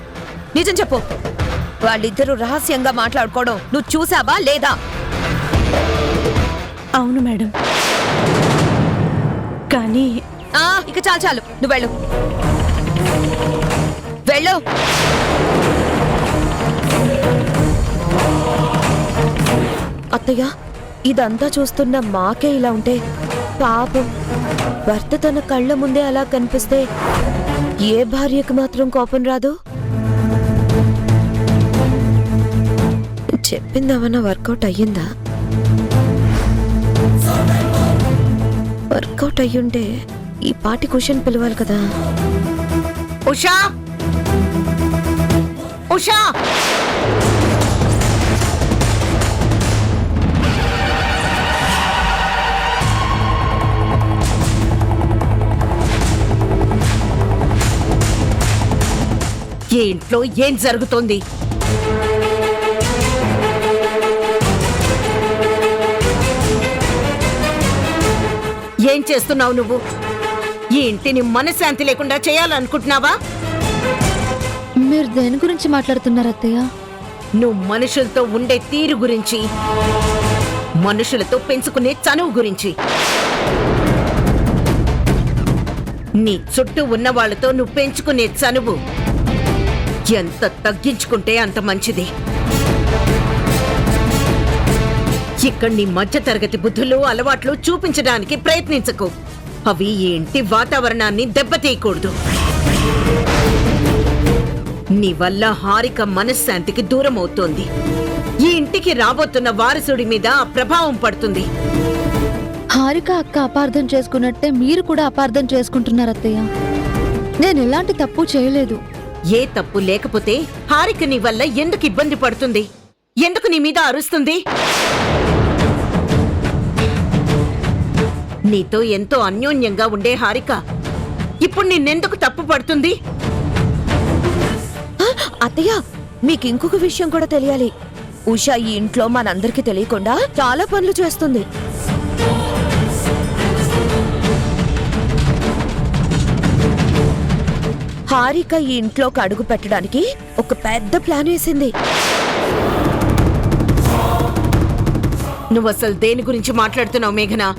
నిజం చెప్పు. వాళ్ళిద్దరూ రహస్యంగా మాట్లాడుకోవడం నువ్వు చూసావా లేదా? అవును మేడం, కానీ ఇక చాలు చాలు, నువ్వు వెళ్ళు. వెళ్ళు. అత్తయ్య, ఇదంతా చూస్తున్న మాకే ఇలా ఉంటే పాపం భర్త తన కళ్ళ ముందే అలా కనిపిస్తే ఏ భార్యకు మాత్రం కోపం రాదు? చెప్పిందేమన్నా వర్కౌట్ అయ్యిందా? వర్కౌట్ అయ్యుంటే ఈ పాటి క్వశ్చన్ పిలవాలి కదా. ఉషా, ఉషా! ఈ ఇంట్లో ఏం జరుగుతోంది? ఏం చేస్తున్నావు నువ్వు? ఈ ఇంటిని మనశ్శాంతి లేకుండా చేయాలనుకుంటున్నావా? మీరు దేని గురించి మాట్లాడుతున్నారు అత్తయ్య? నువ్వు మనుషులతో ఉండే తీరు గురించి, మనుషులతో పెంచుకునే చనువు గురించి. నీ చుట్టూ ఉన్న వాళ్ళతో నువ్వు పెంచుకునే చనువు ఎంత తగ్గించుకుంటే అంత మంచిది. ఇక్కడ నీ మధ్య తరగతి బుద్ధులు అలవాట్లు చూపించడానికి ప్రయత్నించకు. అవి ఈ ఇంటి వాతావరణాన్ని దెబ్బతీయకూడదు. నీ వల్ల హారిక మనశ్శాంతికి దూరం అవుతోంది. ఈ ఇంటికి రాబోతున్న వారసుడి మీద ఆ ప్రభావం పడుతుంది. హారిక అక్క అపార్థం చేసుకున్నట్టే మీరు కూడా అపార్థం చేసుకుంటున్నారు అత్తయ్య. నేను ఎలాంటి తప్పు చేయలేదు. ఏ తప్పు లేకపోతే హారిక నీ వల్ల ఎందుకు ఇబ్బంది పడుతుంది? ఎందుకు నీ మీద అరుస్తుంది? నీతో ఎంతో అన్యోన్యంగా ఉండే హారిక ఇప్పుడు నిన్నెందుకు తప్పు పడుతుంది? అత్తయ్య, మీకు ఇంకొక విషయం కూడా తెలియాలి. ఉషా ఈ ఇంట్లో మనందరికీ తెలియకుండా చాలా పనులు చేస్తుంది. హారిక ఈ ఇంట్లోకి అడుగు పెట్టడానికి ఒక పెద్ద ప్లాన్ వేసింది. నువ్వసలు దేని గురించి మాట్లాడుతున్నావు మేఘనా?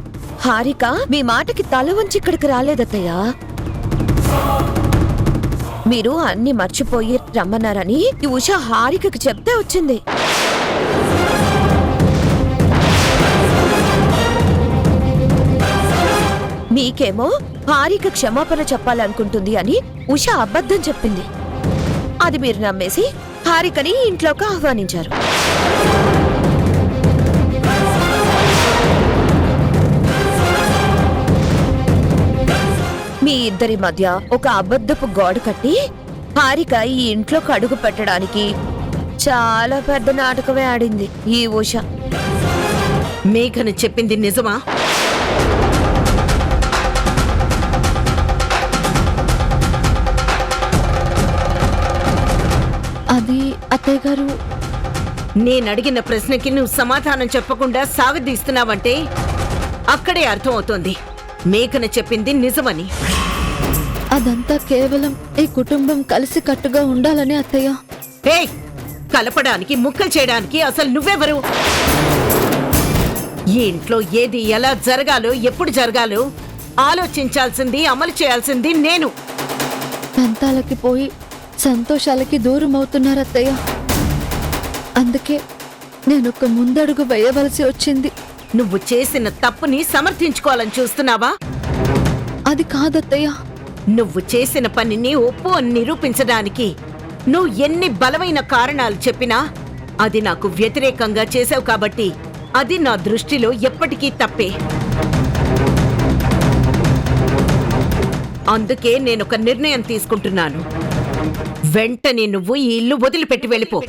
హారిక మీ మాటకి తల వంచి ఇక్కడికి రాలేదత్తయ్య. మీరు అన్ని మర్చిపోయి రమ్మన్నారని ఈ ఉషా హారికకి చెప్తే వచ్చింది. మీకేమో హారిక క్షమాపణ చెప్పాలనుకుంటుంది అని ఉషా అబద్ధం చెప్పింది. అది మీరు నమ్మేసి హారికని ఇంట్లోకి ఆహ్వానించారు. మీ ఇద్దరి మధ్య ఒక అబద్ధపు గోడ కట్టి హారిక ఈ ఇంట్లోకి అడుగు పెట్టడానికి చాలా పెద్ద నాటకమే ఆడింది ఈ ఉష. మేఘన చెప్పింది నిజమా? అది అత్తయ్య గారు, నేనడిగిన ప్రశ్నకి నువ్వు సమాధానం చెప్పకుండా సాగదీస్తున్నావంటే అక్కడే అర్థమవుతోంది మేఘన చెప్పింది నిజమని. అదంతా కేవలం ఈ కుటుంబం కలిసి కట్టుగా ఉండాలని అత్తయ్య. ఏయ్, కలపడానికి ముక్కలు చేయడానికి అసలు నువ్వెవరు? ఈ ఇంట్లో ఏది ఎలా జరగాలో ఎప్పుడు జరగాలో ఆలోచించాల్సింది, అమలు చేయాల్సింది నేను. పంతాలకి పోయి సంతోషాలకి దూరం అవుతున్నారు అత్తయ్య. అందుకే నేనొక ముందడుగు వేయవలసి వచ్చింది. నువ్వు చేసిన తప్పుని సమర్థించుకోవాలని చూస్తున్నావా? అది కాదత్తయ్య. నువ్వు చేసిన పనిని ఒప్పు అని నిరూపించడానికి నువ్వు ఎన్ని బలమైన కారణాలు చెప్పినా అది నాకు వ్యతిరేకంగా చేసావు కాబట్టి అది నా దృష్టిలో ఎప్పటికీ తప్పే. అందుకే నేనొక నిర్ణయం తీసుకుంటున్నాను. వెంటనే నువ్వు ఈ ఇల్లు వదిలిపెట్టి వెళ్ళిపో.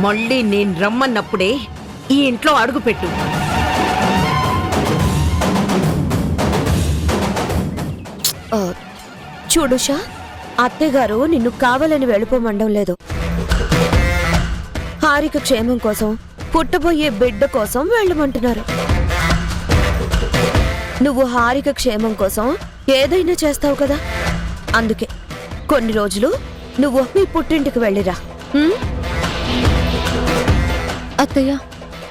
మళ్ళీ నేను రమ్మన్నప్పుడే ఈ ఇంట్లో అడుగుపెట్టు. చూడుషా, అత్తయ్యగారు నిన్ను కావాలని వెళ్ళిపోమండం లేదు. హారిక క్షేమం కోసం, పుట్టబోయే బిడ్డ కోసం వెళ్ళమంటున్నారు. నువ్వు హారిక క్షేమం కోసం ఏదైనా చేస్తావు కదా, అందుకే కొన్ని రోజులు నువ్వు మీ పుట్టింటికి వెళ్ళిరా. అత్తయ్య,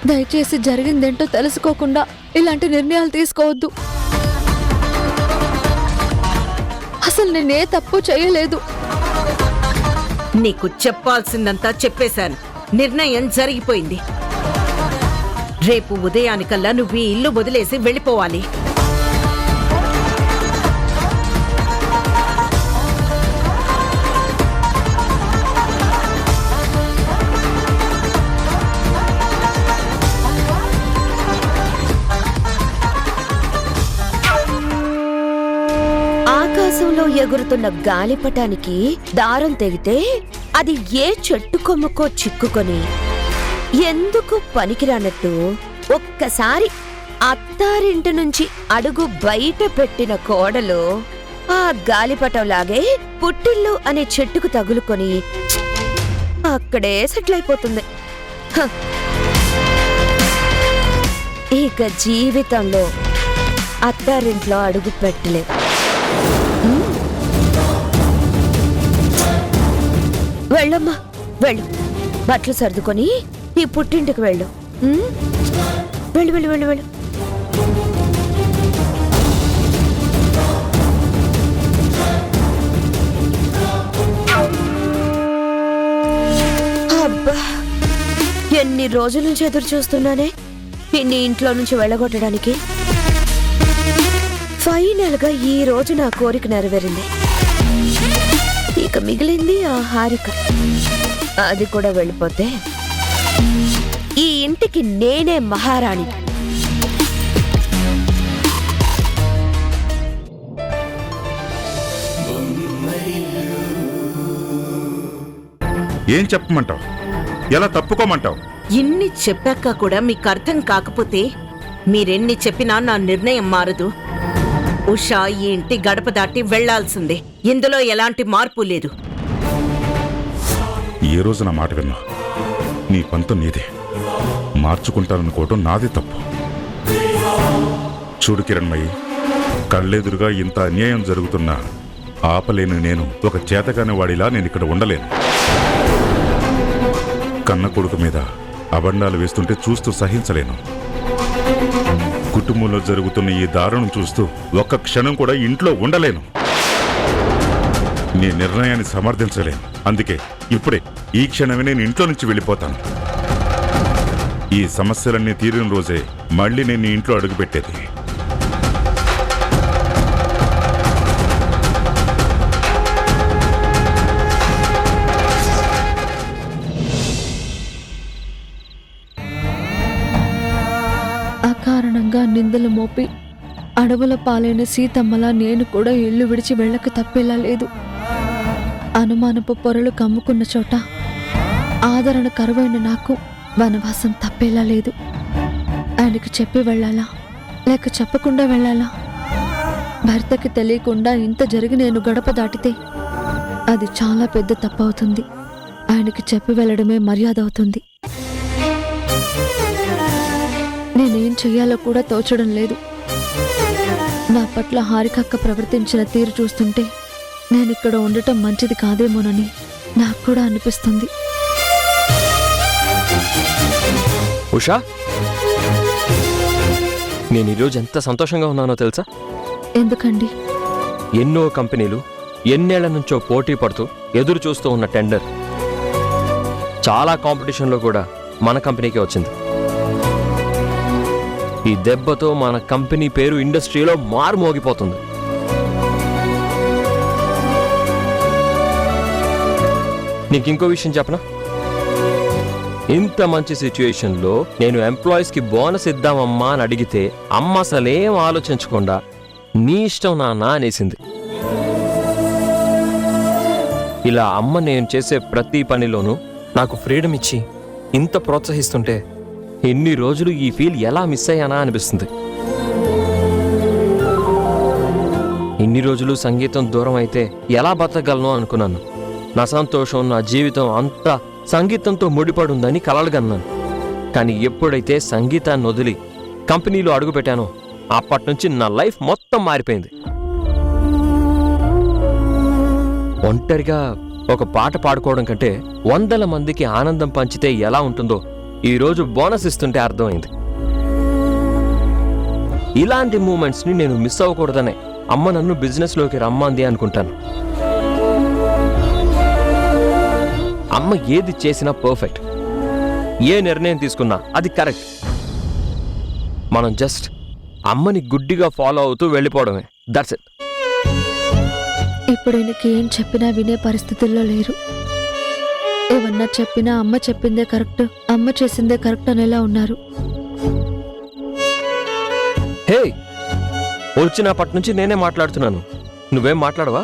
దయచేసి జరిగిందేంటో తెలుసుకోకుండా ఇలాంటి నిర్ణయాలు తీసుకోవద్దు. అసలు నేనే తప్పు చేయలేదు. నీకు చెప్పాల్సిందంతా చెప్పేశాను. నిర్ణయం జరిగిపోయింది. రేపు ఉదయానికల్లా నువ్వు ఈ ఇల్లు వదిలేసి వెళ్ళిపోవాలి. ఆకాశంలో ఎగురుతున్న గాలిపటానికి దారం తెగితే అది ఏ చెట్టు కొమ్మకో చిక్కుకొని ఎందుకు పనికిరానట్టు ఒక్కసారి అత్తారింటి నుంచి అడుగు బయట పెట్టిన కోడలు ఆ గాలిపటంలాగే పుట్టిల్లు అనే చెట్టుకు తగులుకొని అక్కడే సెటిల్ అయిపోతుంది. హ. ఇక జీవితంలో అత్తారింట్లో అడుగు పెట్టలేదు. వెళ్ళమ్మా, వెళ్ళు. బట్టలు సర్దుకొని ఈ పుట్టింటికి వెళ్ళు. వెళ్ళు వెళ్ళు వెళ్ళు వెళ్ళు. అబ్బా, ఎన్ని రోజుల నుంచి ఎదురు చూస్తున్నానే. నిన్ను ఇంట్లో నుంచి వెళ్ళగొట్టడానికి? ఫైనల్ గా ఈ రోజు నా కోరిక నెరవేరింది. ఇక మిగిలింది ఆ హారిక. అది కూడా వెళ్ళిపోతే ఈ ఇంటికి నేనే మహారాణి. ఏం చెప్పమంటావు? ఎలా తప్పుకోమంటావు? ఇన్ని చెప్పాక కూడా మీకు అర్థం కాకపోతే మీరెన్ని చెప్పినా నా నిర్ణయం మారదు. ఉషా ఈ ఇంటి గడప దాటి వెళ్లాల్సిందే. ఇందులో ఎలాంటి మార్పు లేదు. ఏ రోజు నా మాట విన్నా నీ పంతం నీదే. మార్చుకుంటాననుకోవటం నాదే తప్పు. చూడు కిరణ్మయి, కళ్ళెదురుగా ఇంత అన్యాయం జరుగుతున్నా ఆపలేని నేను ఒక చేతకాని వాడిలా నేను ఇక్కడ ఉండలేను. కన్న కొడుకు మీద అబండాలు వేస్తుంటే చూస్తూ సహించలేను. కుటుంబంలో జరుగుతున్న ఈ దారుణం చూస్తూ ఒక్క క్షణం కూడా ఇంట్లో ఉండలేను. నీ నిర్ణయాన్ని సమర్థించలేను. అందుకే ఇప్పుడే ఈ క్షణమే నేను ఇంట్లో నుంచి వెళ్ళిపోతాను. ఈ సమస్యలన్నీ తీరిన రోజే మళ్ళీ నేను నీ ఇంట్లో అడుగుపెట్టేది. అకారణంగా నిందలు మోపి అడవుల పాలైన సీతమ్మలా నేను కూడా ఇల్లు విడిచి వెళ్ళక తప్పేలా లేదు. అనుమానపు పొరలు కమ్ముకున్న చోట ఆదరణ కరువైన నాకు వనవాసం తప్పేలా లేదు. ఆయనకు చెప్పి వెళ్ళాలా లేక చెప్పకుండా వెళ్ళాలా? భర్తకి తెలియకుండా ఇంత జరిగి నేను గడప దాటితే అది చాలా పెద్ద తప్పవుతుంది. ఆయనకి చెప్పి వెళ్ళడమే మర్యాద అవుతుంది. నేనేం చెయ్యాలో కూడా తోచడం లేదు. నా పట్ల హారికక్క ప్రవర్తించిన తీరు చూస్తుంటే నేనిక్కడ ఉండటం మంచిది కాదేమోనని నాకు కూడా అనిపిస్తుంది. ఉషా, నేను ఈరోజు ఎంత సంతోషంగా ఉన్నానో తెలుసా? ఎందుకండి? ఎన్నో కంపెనీలు ఎన్నేళ్ల నుంచో పోటీ పడుతూ ఎదురు చూస్తూ ఉన్న టెండర్ చాలా కాంపిటీషన్లో కూడా మన కంపెనీకే వచ్చింది. ఈ దెబ్బతో మన కంపెనీ పేరు ఇండస్ట్రీలో మారుమోగిపోతుంది. నీకు ఇంకో విషయం చెప్పనా? ఇంత మంచి సిచ్యుయేషన్లో నేను ఎంప్లాయీస్కి బోనస్ ఇద్దామమ్మా అని అడిగితే అమ్మ అసలేం ఆలోచించకుండా నీ ఇష్టం నాన్న అనేసింది. ఇలా అమ్మ నేను చేసే ప్రతి పనిలోనూ నాకు ఫ్రీడమ్ ఇచ్చి ఇంత ప్రోత్సహిస్తుంటే ఎన్ని రోజులు ఈ ఫీల్ ఎలా మిస్ అయ్యానా అనిపిస్తుంది. ఇన్ని రోజులు సంగీతం దూరం అయితే ఎలా బతకగలను అనుకున్నాను. నా సంతోషం, నా జీవితం అంతా సంగీతంతో ముడిపడి ఉందని కలలుగన్నాను. కానీ ఎప్పుడైతే సంగీతాన్ని వదిలి కంపెనీలో అడుగుపెట్టానో అప్పటి నుంచి నా లైఫ్ మొత్తం మారిపోయింది. ఒంటరిగా ఒక పాట పాడుకోవడం కంటే 100 మందికి ఆనందం పంచితే ఎలా ఉంటుందో ఈరోజు బోనస్ ఇస్తుంటే అర్థమైంది. ఇలాంటి మూమెంట్స్ని నేను మిస్ అవ్వకూడదనే అమ్మ నన్ను బిజినెస్లోకి రమ్మంది అనుకుంటాను. అమ్మ ఏది చేసినా పర్ఫెక్ట్, ఏ నిర్ణయం తీసుకున్నా అది కరెక్ట్. మనం జస్ట్ అమ్మని గుడ్డిగా ఫాలో అవుతూ వెళ్ళిపోవడమే. That's it. ఇప్పుడు ఈయనకి ఏం చెప్పినా వినే పరిస్థితుల్లో లేరు. ఏమన్నా చెప్పినా అమ్మ చెప్పిందే కరెక్ట్, అమ్మ చేసిందే కరెక్ట్ అనేలా ఉన్నారు. హే, వచ్చినప్పటి నుంచి నేనే మాట్లాడుతున్నాను, నువ్వేం మాట్లాడవా?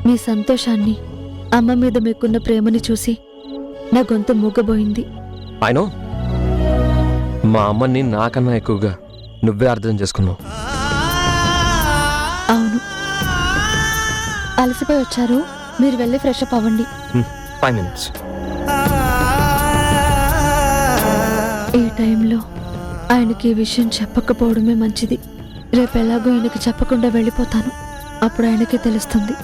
మీ సంతోషాన్ని, అమ్మ మీద మీకున్న ప్రేమని చూసి నా గొంతు మూగబోయింది. అయినో మా అమ్మని నాకన్నా ఎక్కువగా నువ్వే అర్థం చేసుకున్నావు. అవును, అలసిపోయి వచ్చారు, మీరు వెళ్ళి ఫ్రెష్ అప్ అవ్వండి. 5 minutes. ఈ టైంలో ఆయనకి ఈ విషయం చెప్పకపోవడమే మంచిది. రేపు ఎలాగో ఈయనకి చెప్పకుండా వెళ్ళిపోతాను, అప్పుడు ఆయనకి తెలుస్తుంది.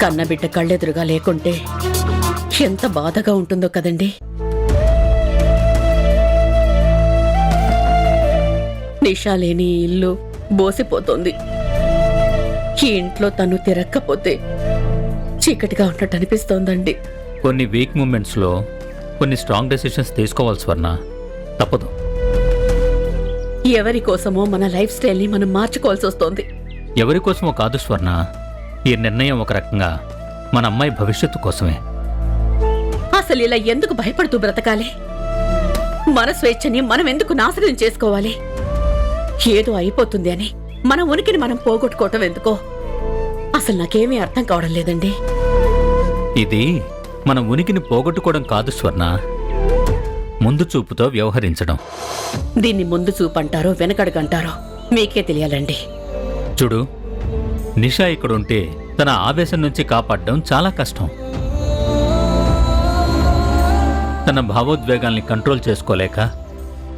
కన్నబిడ్డ కళ్ళెదురుగా లేకుంటే ఎంత బాధగా ఉంటుందో కదండి. నిషా లేని ఈ ఇల్లు బోసిపోతోంది. ఈ ఇంట్లో తను తిరక్కపోతే చీకటిగా ఉన్నట్టు అనిపిస్తోందండి. కొన్ని వీక్ మూమెంట్స్లో కొన్ని స్ట్రాంగ్ డెసిషన్స్ తీసుకోవాలి స్వర్ణ, తప్పదు. ఎవరి కోసమో మన లైఫ్ స్టైల్ని మనం మార్చుకోవాల్సి వస్తోంది. ఎవరి కోసమో కాదు స్వర్ణ, ఈ నిర్ణయం ఒక రకంగా మన అమ్మాయి భవిష్యత్తు కోసమే. అసలు ఇలా ఎందుకు భయపడుతూ బ్రతకాలి? మన స్వేచ్ఛని మనం ఎందుకు నాశనం చేసుకోవాలి? ఏదో అయిపోతుంది అని మన ఉనికిని మనం పోగొట్టుకోవటం ఎందుకో అసలు నాకేమీ అర్థం కావడం లేదండి. ఇది మన ఉనికిని పోగొట్టుకోవడం కాదు స్వర్ణ, ముందు చూపుతో వ్యవహరించడం. దీన్ని ముందు చూపంటారో వెనకడుగంటారో మీకే తెలియాలండి. చూడు, నిషా ఇక్కడుంటే తన ఆవేశం నుంచి కాపాడడం చాలా కష్టం. తన భావోద్వేగాల్ని కంట్రోల్ చేసుకోలేక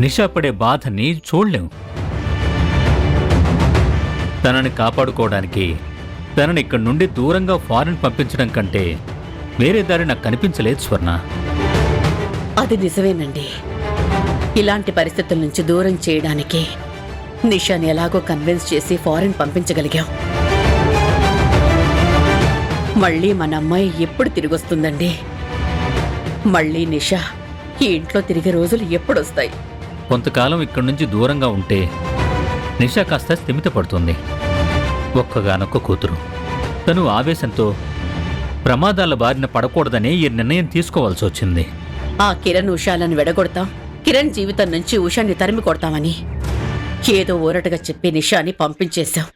నిషా పడే బాధని చూడలేం. తనని కాపాడుకోవడానికి తనని ఇక్కడి నుండి దూరంగా ఫారెన్ పంపించడం కంటే వేరే దారి నాకు కనిపించలేదు స్వర్ణ. అది నిజమేనండి. ఇలాంటి పరిస్థితుల నుంచి దూరం చేయడానికి నిషాని ఎలాగో కన్విన్స్ చేసి ఫారెన్ పంపించగలిగాం. మళ్ళీ మన అమ్మాయి ఎప్పుడు తిరిగొస్తుందండి? మళ్ళీ నిషా ఈ ఇంట్లో తిరిగే రోజులు ఎప్పుడొస్తాయి? కొంతకాలం ఇక్కడి నుంచి దూరంగా ఉంటే నిషా కాస్త స్థిమిత పడుతుంది. ఒక్కగానొక్క కూతురు, తను ఆవేశంతో ప్రమాదాల బారిన పడకూడదనే ఈ నిర్ణయం తీసుకోవాల్సి వచ్చింది. ఆ కిరణ్ ఉషాలను వెడగొడతాం, కిరణ్ జీవితం నుంచి ఉషాన్ని తరిమి కొడతామని ఏదో ఊరటగా చెప్పి నిషాని పంపించేశాం.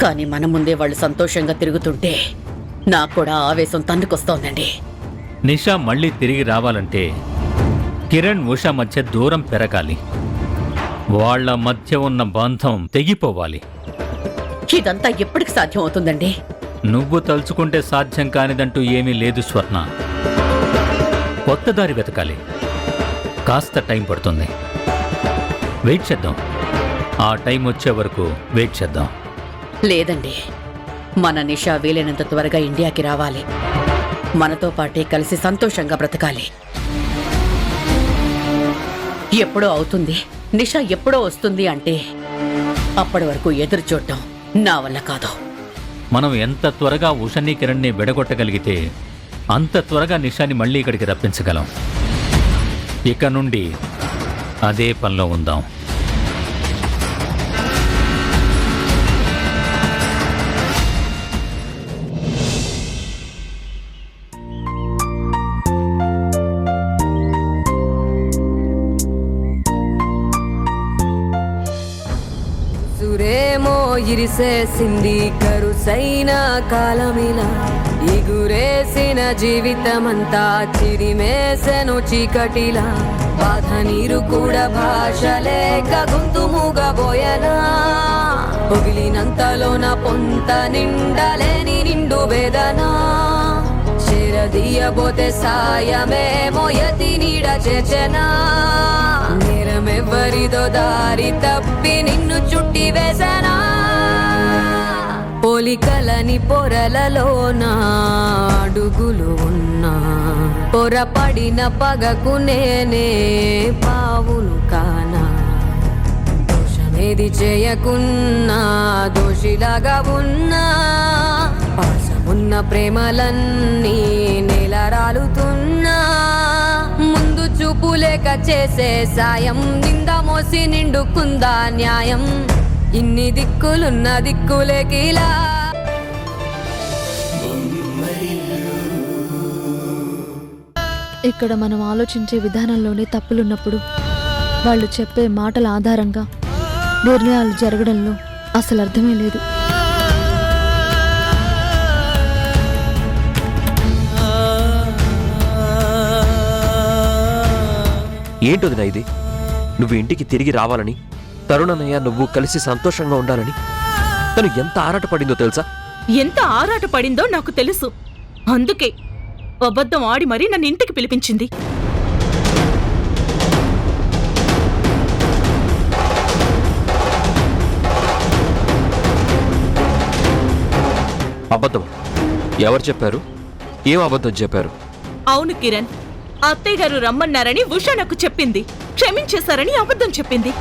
కానీ మన ముందే వాళ్ళు సంతోషంగా తిరుగుతుంటే నాకు కూడా ఆవేశం తన్నుకొస్తోందండి. నిషా మళ్ళీ తిరిగి రావాలంటే కిరణ్ ఉషా మధ్య దూరం పెరగాలి. వాళ్ళ మధ్య ఉన్న బంధం తెగిపోవాలి. ఇదంతా ఎప్పటికి సాధ్యం అవుతుందండి? నువ్వు తలుచుకుంటే సాధ్యం కానిదంటూ ఏమీ లేదు స్వర్ణ. కొత్త దారి వెతకాలి. కాస్త టైం పడుతుంది. వెయిట్ చేద్దాం. ఆ టైం వచ్చే వరకు వెయిట్ చేద్దాం. లేదండి, మన నిషా వీలైనంత త్వరగా ఇండియాకి రావాలి. మనతో పాటే కలిసి సంతోషంగా బ్రతకాలి. ఎప్పుడో అవుతుంది, నిషా ఎప్పుడో వస్తుంది అంటే అప్పటి వరకు ఎదురు చూడటం నా వల్ల కాదు. మనం ఎంత త్వరగా ఉషని కిరణ్ని విడగొట్టగలిగితే అంత త్వరగా నిషాని మళ్ళీ ఇక్కడికి రప్పించగలం. ఇక నుండి అదే పనిలో ఉందాం. సురేమో ఇరిసేసింది కరుసైన కాలమిలా, ఎగురేసిన జీవితమంతా చిరిమేసెను చీకటిలా. బాధ నీరు కూడా భాష లేక గొంతు మూగబోయనా, పొగిలినంతలోన పొంత నిండలేని నిండు వేదనా. చేరదీయబోతే సాయమేమో యతి నీడ చేర్చెనా, నేరమెవ్వరిదో దారి తప్పి నిన్ను చుట్టి వేసనా. పోలికలని పొరలలోన అడుగులు ఉన్నా, పొరపడిన పగకు నేనే పావును కానా. దోషమేది చేయకున్నా దోషిలాగా ఉన్నా, పాసమున్న ప్రేమలన్నీ నేలరాలుతున్నా. ముందు చూపు లేక చేసే సాయం, నింద మోసి నిండుకుందా న్యాయం. ఇన్ని దిక్కులున్న దిక్కులేకిలా. ఇక్కడ మనం ఆలోచించే విధానంలోనే తప్పులున్నప్పుడు వాళ్ళు చెప్పే మాటల ఆధారంగా నిర్ణయాలు జరగడంలో అసలు అర్థమే లేదు. ఏంటొదినా ఇది? నువ్వు ఇంటికి తిరిగి రావాలని, తరుణనయ్య నువ్వు కలిసి సంతోషంగా ఉండాలని తను ఎంత ఆరాటపడిందో తెలుసా? ఎంత ఆరాట పడిందో నాకు తెలుసు. అందుకే అబద్ధం ఆడి మరీ నన్ను ఇంటికి పిలిపించింది. అబద్ధం ఎవరు చెప్పారు? ఏం అబద్ధం చెప్పారు? అవును కిరణ్, అత్తయ్య గారు రమ్మన్నారని ఉషా నాకు చెప్పింది. క్షమించేశారని అబద్ధం చెప్పింది.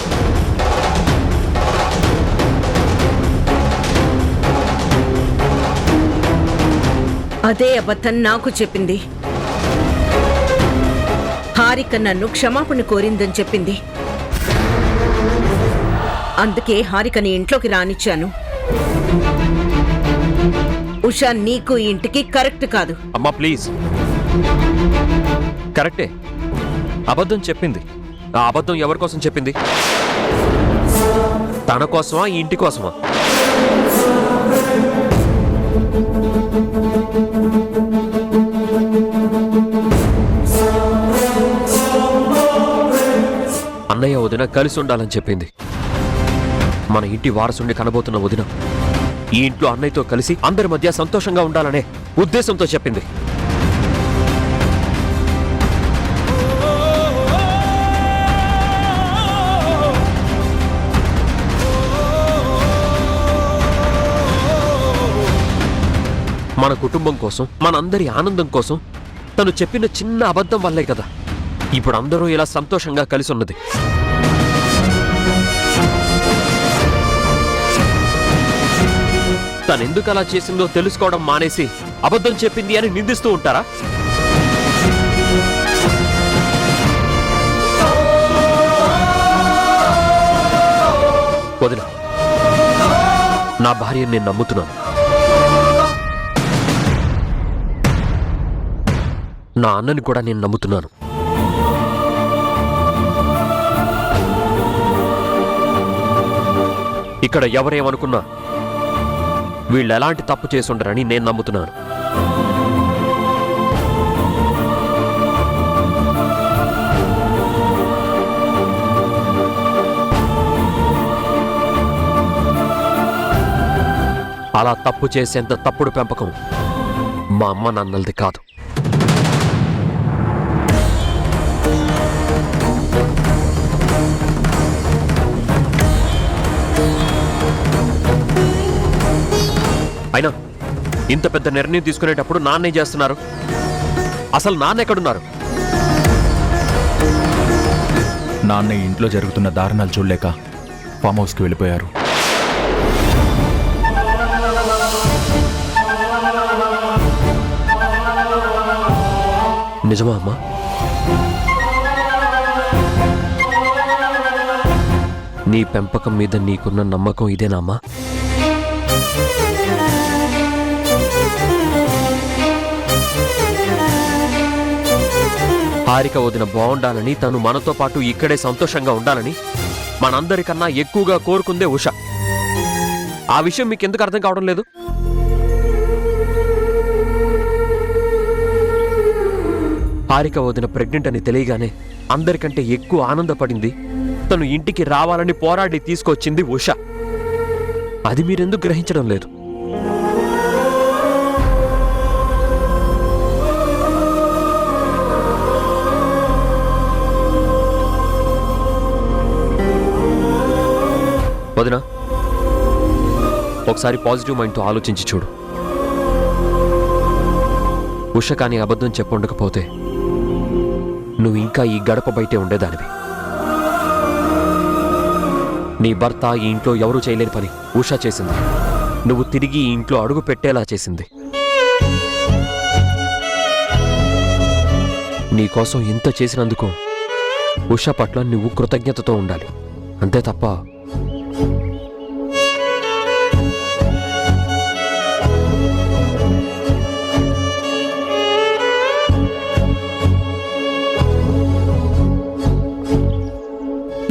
అదే అబద్ధం నాకు చెప్పింది. హారిక నన్ను క్షమాపణ కోరిందని చెప్పింది. అందుకే హారికని ఇంట్లోకి రానిచ్చాను. ఉషా నీకు ఈ ఇంటికి కరెక్ట్ కాదు. అమ్మా ప్లీజ్. కరెక్టే, అబద్ధం చెప్పింది. ఆ అబద్ధం ఎవరి కోసం చెప్పింది? తన కోసమా, ఈ ఇంటి కోసమా? అన్నయ్య వదిన కలిసి ఉండాలని చెప్పింది. మన ఇంటి వారసుని కనబోతున్న వదిన ఈ ఇంట్లో అన్నయ్యతో కలిసి అందరి మధ్య సంతోషంగా ఉండాలనే ఉద్దేశంతో చెప్పింది. మన కుటుంబం కోసం, మనందరి ఆనందం కోసం తను చెప్పిన చిన్న అబద్ధం వల్లే కదా ఇప్పుడు అందరూ ఇలా సంతోషంగా కలిసి ఉన్నది. తనెందుకు అలా చేసిందో తెలుసుకోవడం మానేసి అబద్ధం చెప్పింది అని నిందిస్తూ ఉంటారా? వదిన, నా భార్యని నేను నమ్ముతున్నాను. నా అన్నని కూడా నేను నమ్ముతున్నాను. ఇక్కడ ఎవరేమనుకున్నా వీళ్ళు ఎలాంటి తప్పు చేసుండరని నేను నమ్ముతున్నాను. అలా తప్పు చేసేంత తప్పుడు పెంపకం మా అమ్మ నాన్నలది కాదు. అయినా ఇంత పెద్ద నిర్ణయం తీసుకునేటప్పుడు నాన్నే చేస్తున్నారు. అసలు నాన్న ఎక్కడున్నారు? నాన్న ఈ ఇంట్లో జరుగుతున్న దారుణాలు చూడలేక ఫామ్ హౌస్కి వెళ్ళిపోయారు. నిజమా అమ్మా? నీ పెంపకం మీద నీకున్న నమ్మకం ఇదేనా అమ్మా? హారిక వదిన బాగుండాలని, తను మనతో పాటు ఇక్కడే సంతోషంగా ఉండాలని మనందరికన్నా ఎక్కువగా కోరుకుందే ఉష. ఆ విషయం మీకు ఎందుకు అర్థం కావడం లేదు? హారిక వదిన ప్రెగ్నెంట్ అని తెలియగానే అందరికంటే ఎక్కువ ఆనందపడింది, తను ఇంటికి రావాలని పోరాడి తీసుకొచ్చింది ఉష. అది మీరెందుకు గ్రహించడం లేదు? వదినా, ఒకసారి పాజిటివ్ మైండ్తో ఆలోచించి చూడు. ఉష కానీ అబద్ధం చెప్పుండకపోతే నువ్వు ఇంకా ఈ గడప బయటే ఉండేదానివి. నీ భర్త ఈ ఇంట్లో ఎవరూ చేయలేని పని ఉష చేసింది. నువ్వు తిరిగి ఈ ఇంట్లో అడుగు పెట్టేలా చేసింది. నీకోసం ఇంత చేసినందుకు ఉష పట్ల నువ్వు కృతజ్ఞతతో ఉండాలి, అంతే తప్ప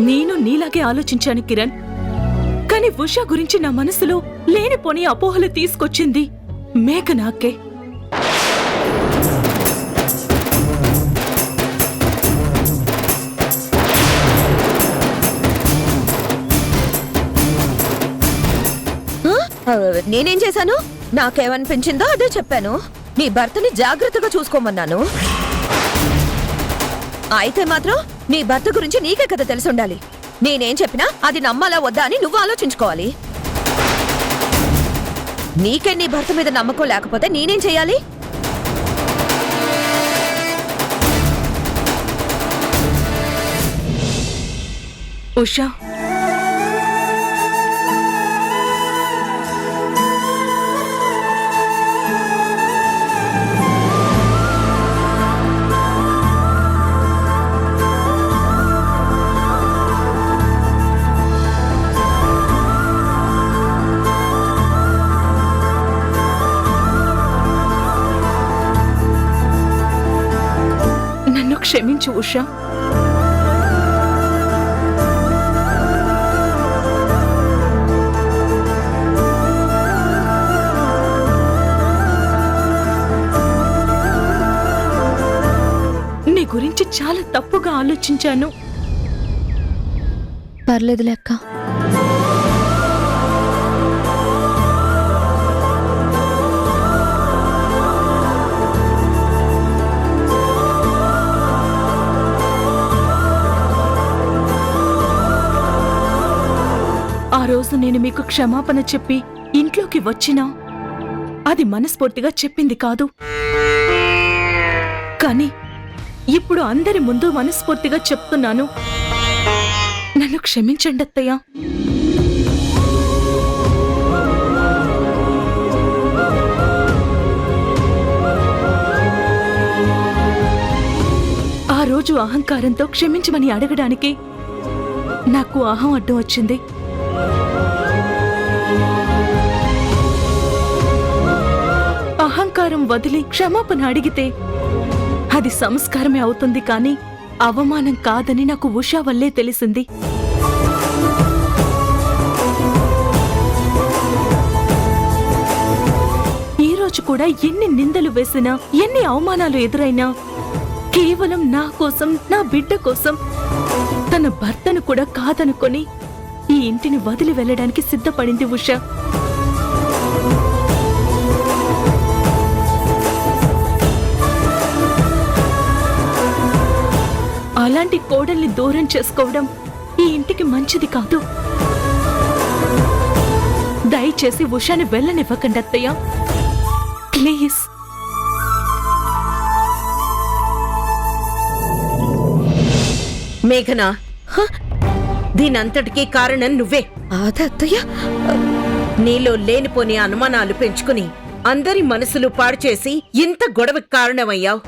నేను నీలాగే ఆలోచించాను కిరణ్. కానీ ఉషా గురించి నా మనసులో లేనిపోని అపోహలు తీసుకొచ్చింది మేఘనాకే. నేనేం చేశాను? నాకేమనిపించిందో అదే చెప్పాను. నీ భర్తని జాగ్రత్తగా చూసుకోమన్నాను. అయితే మాత్రం నీ భర్త గురించి నీకే కదా తెలిసి ఉండాలి. నేనేం చెప్పినా అది నమ్మాలా వద్దా అని నువ్వు ఆలోచించుకోవాలి. నీకే నీ భర్త మీద నమ్మకం లేకపోతే నేనేం చెయ్యాలి? ఉషా, నన్ను క్షమించు ఉషా. నీ గురించి చాలా తప్పుగా ఆలోచించాను. పర్లేదు లెక్క. ఆ రోజు నేను మీకు క్షమాపణ చెప్పి ఇంట్లోకి వచ్చినా అది మనస్ఫూర్తిగా చెప్పింది కాదు. కానీ ఇప్పుడు అందరి ముందు మనస్ఫూర్తిగా చెప్తున్నాను. నన్ను క్షమించండి అత్తయ్య. ఆ రోజు అహంకారంతో క్షమించమని అడగడానికి నాకు అహం అడ్డం వచ్చింది. అహంకారం వదిలి క్షమాపణ అడిగితే అది సంస్కారమే అవుతుంది, కానీ అవమానం కాదని నాకు ఉషా వల్లే తెలిసింది. ఈ రోజు కూడా ఎన్ని నిందలు వేసినా, ఎన్ని అవమానాలు ఎదురైనా కేవలం నా కోసం, నా బిడ్డ కోసం తన భర్తను కూడా కాదనుకొని ఈ ఇంటిని వదిలి వెళ్ళడానికి సిద్ధపడింది ఉషా. అలాంటి కోడల్ని దూరం చేసుకోవడం ఈ ఇంటికి మంచిది కాదు. దయచేసి ఉషాని వెళ్ళనివ్వకండి అత్తయ్య, ప్లీజ్. మేఘనా, దీనంతటికీ కారణం నువ్వే. అత్తయ్య, నీలో లేనిపోని అనుమానాలు పెంచుకుని అందరి మనసులు పాడు చేసి ఇంత గొడవకి కారణమయ్యావు.